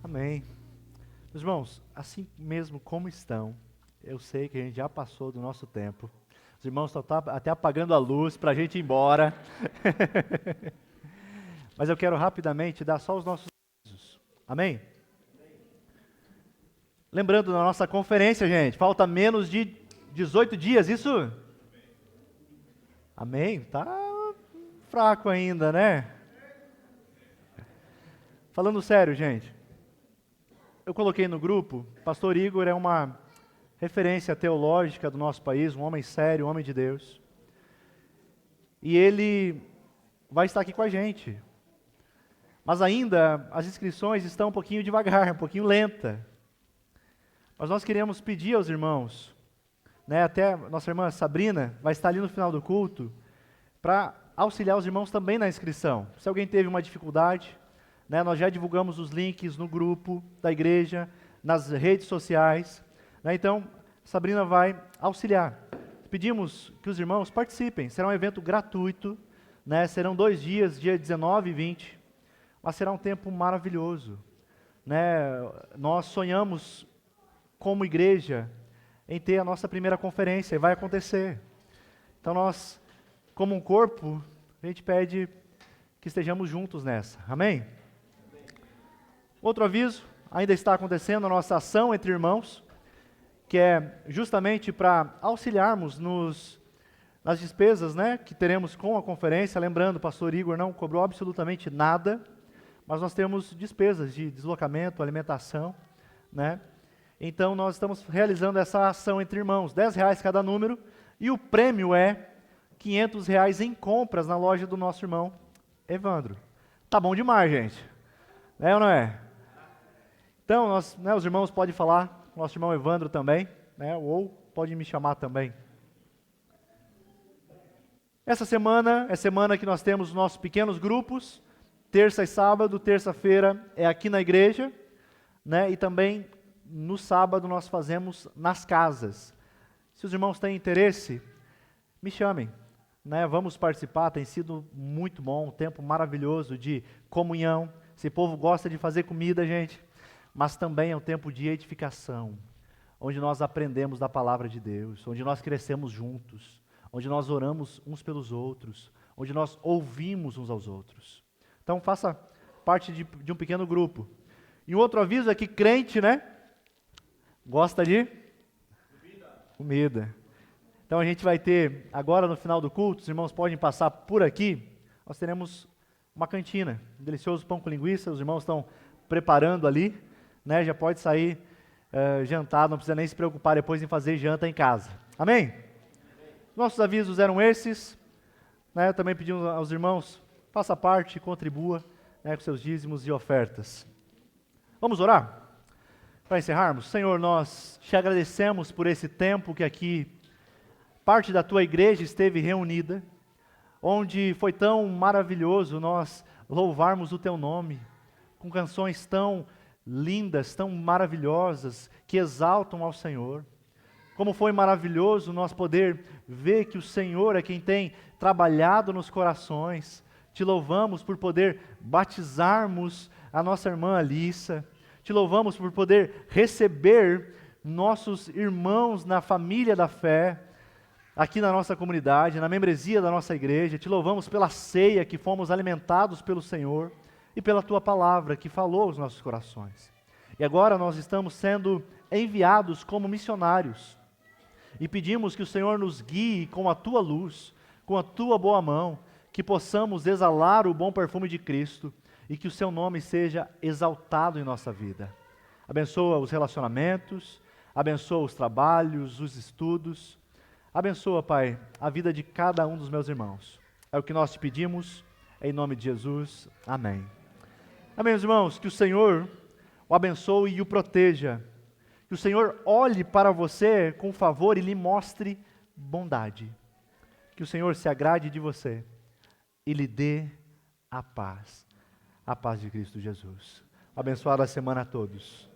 Amém. Meus irmãos, assim mesmo como estão, eu sei que a gente já passou do nosso tempo. Os irmãos estão até apagando a luz para a gente ir embora. Mas eu quero rapidamente dar só os nossos avisos. Amém? Lembrando da nossa conferência, gente, falta menos de 18 dias, isso? Amém? Tá fraco ainda, né? Falando sério, gente. Eu coloquei no grupo, Pastor Igor é uma referência teológica do nosso país, um homem sério, um homem de Deus. E ele vai estar aqui com a gente. Mas ainda as inscrições estão um pouquinho devagar, um pouquinho lenta. Mas nós queríamos pedir aos irmãos, né, até nossa irmã Sabrina vai estar ali no final do culto, para auxiliar os irmãos também na inscrição. Se alguém teve uma dificuldade, né, nós já divulgamos os links no grupo da igreja, nas redes sociais. Né, então, Sabrina vai auxiliar. Pedimos que os irmãos participem. Será um evento gratuito. Né, serão 2 dias, dia 19 e 20. Mas será um tempo maravilhoso. Né, nós sonhamos, como igreja, em ter a nossa primeira conferência. E vai acontecer. Então, nós como um corpo, a gente pede que estejamos juntos nessa. Amém? Outro aviso, ainda está acontecendo a nossa ação entre irmãos, que é justamente para auxiliarmos nas despesas, né, que teremos com a conferência. Lembrando, o pastor Igor não cobrou absolutamente nada, mas nós temos despesas de deslocamento, alimentação, né? Então nós estamos realizando essa ação entre irmãos, R$10 cada número, e o prêmio é R$500 em compras na loja do nosso irmão Evandro. Tá bom demais, gente. É ou não é? Então, os irmãos podem falar, nosso irmão Evandro também, né, ou pode me chamar também. Essa semana é semana que nós temos nossos pequenos grupos, terça e sábado. Terça-feira é aqui na igreja, né, e também no sábado nós fazemos nas casas. Se os irmãos têm interesse, me chamem, né, vamos participar. Tem sido muito bom, um tempo maravilhoso de comunhão. Esse povo gosta de fazer comida, gente, mas também é um tempo de edificação, onde nós aprendemos da palavra de Deus, onde nós crescemos juntos, onde nós oramos uns pelos outros, onde nós ouvimos uns aos outros. Então faça parte de um pequeno grupo. E um outro aviso é que crente, né, gosta de comida. Então a gente vai ter, agora no final do culto, os irmãos podem passar por aqui, nós teremos uma cantina, um delicioso pão com linguiça, os irmãos estão preparando ali, né, já pode sair jantar, não precisa nem se preocupar depois em fazer janta em casa. Amém? Nossos avisos eram esses, né, também pedimos aos irmãos, faça parte, contribua, né, com seus dízimos e ofertas. Vamos orar? Para encerrarmos, Senhor, nós te agradecemos por esse tempo que aqui parte da tua igreja esteve reunida, onde foi tão maravilhoso nós louvarmos o teu nome, com canções tão lindas, tão maravilhosas, que exaltam ao Senhor. Como foi maravilhoso nós poder ver que o Senhor é quem tem trabalhado nos corações. Te louvamos por poder batizarmos a nossa irmã Alissa. Te louvamos por poder receber nossos irmãos na família da fé, aqui na nossa comunidade, na membresia da nossa igreja. Te louvamos pela ceia que fomos alimentados pelo Senhor e pela tua palavra que falou aos nossos corações. E agora nós estamos sendo enviados como missionários e pedimos que o Senhor nos guie com a tua luz, com a tua boa mão, que possamos exalar o bom perfume de Cristo e que o seu nome seja exaltado em nossa vida. Abençoa os relacionamentos, abençoa os trabalhos, os estudos, abençoa, Pai, a vida de cada um dos meus irmãos. É o que nós te pedimos, em nome de Jesus. Amém. Amém, meus irmãos, que o Senhor o abençoe e o proteja, que o Senhor olhe para você com favor e lhe mostre bondade, que o Senhor se agrade de você e lhe dê a paz de Cristo Jesus. Abençoada semana a todos.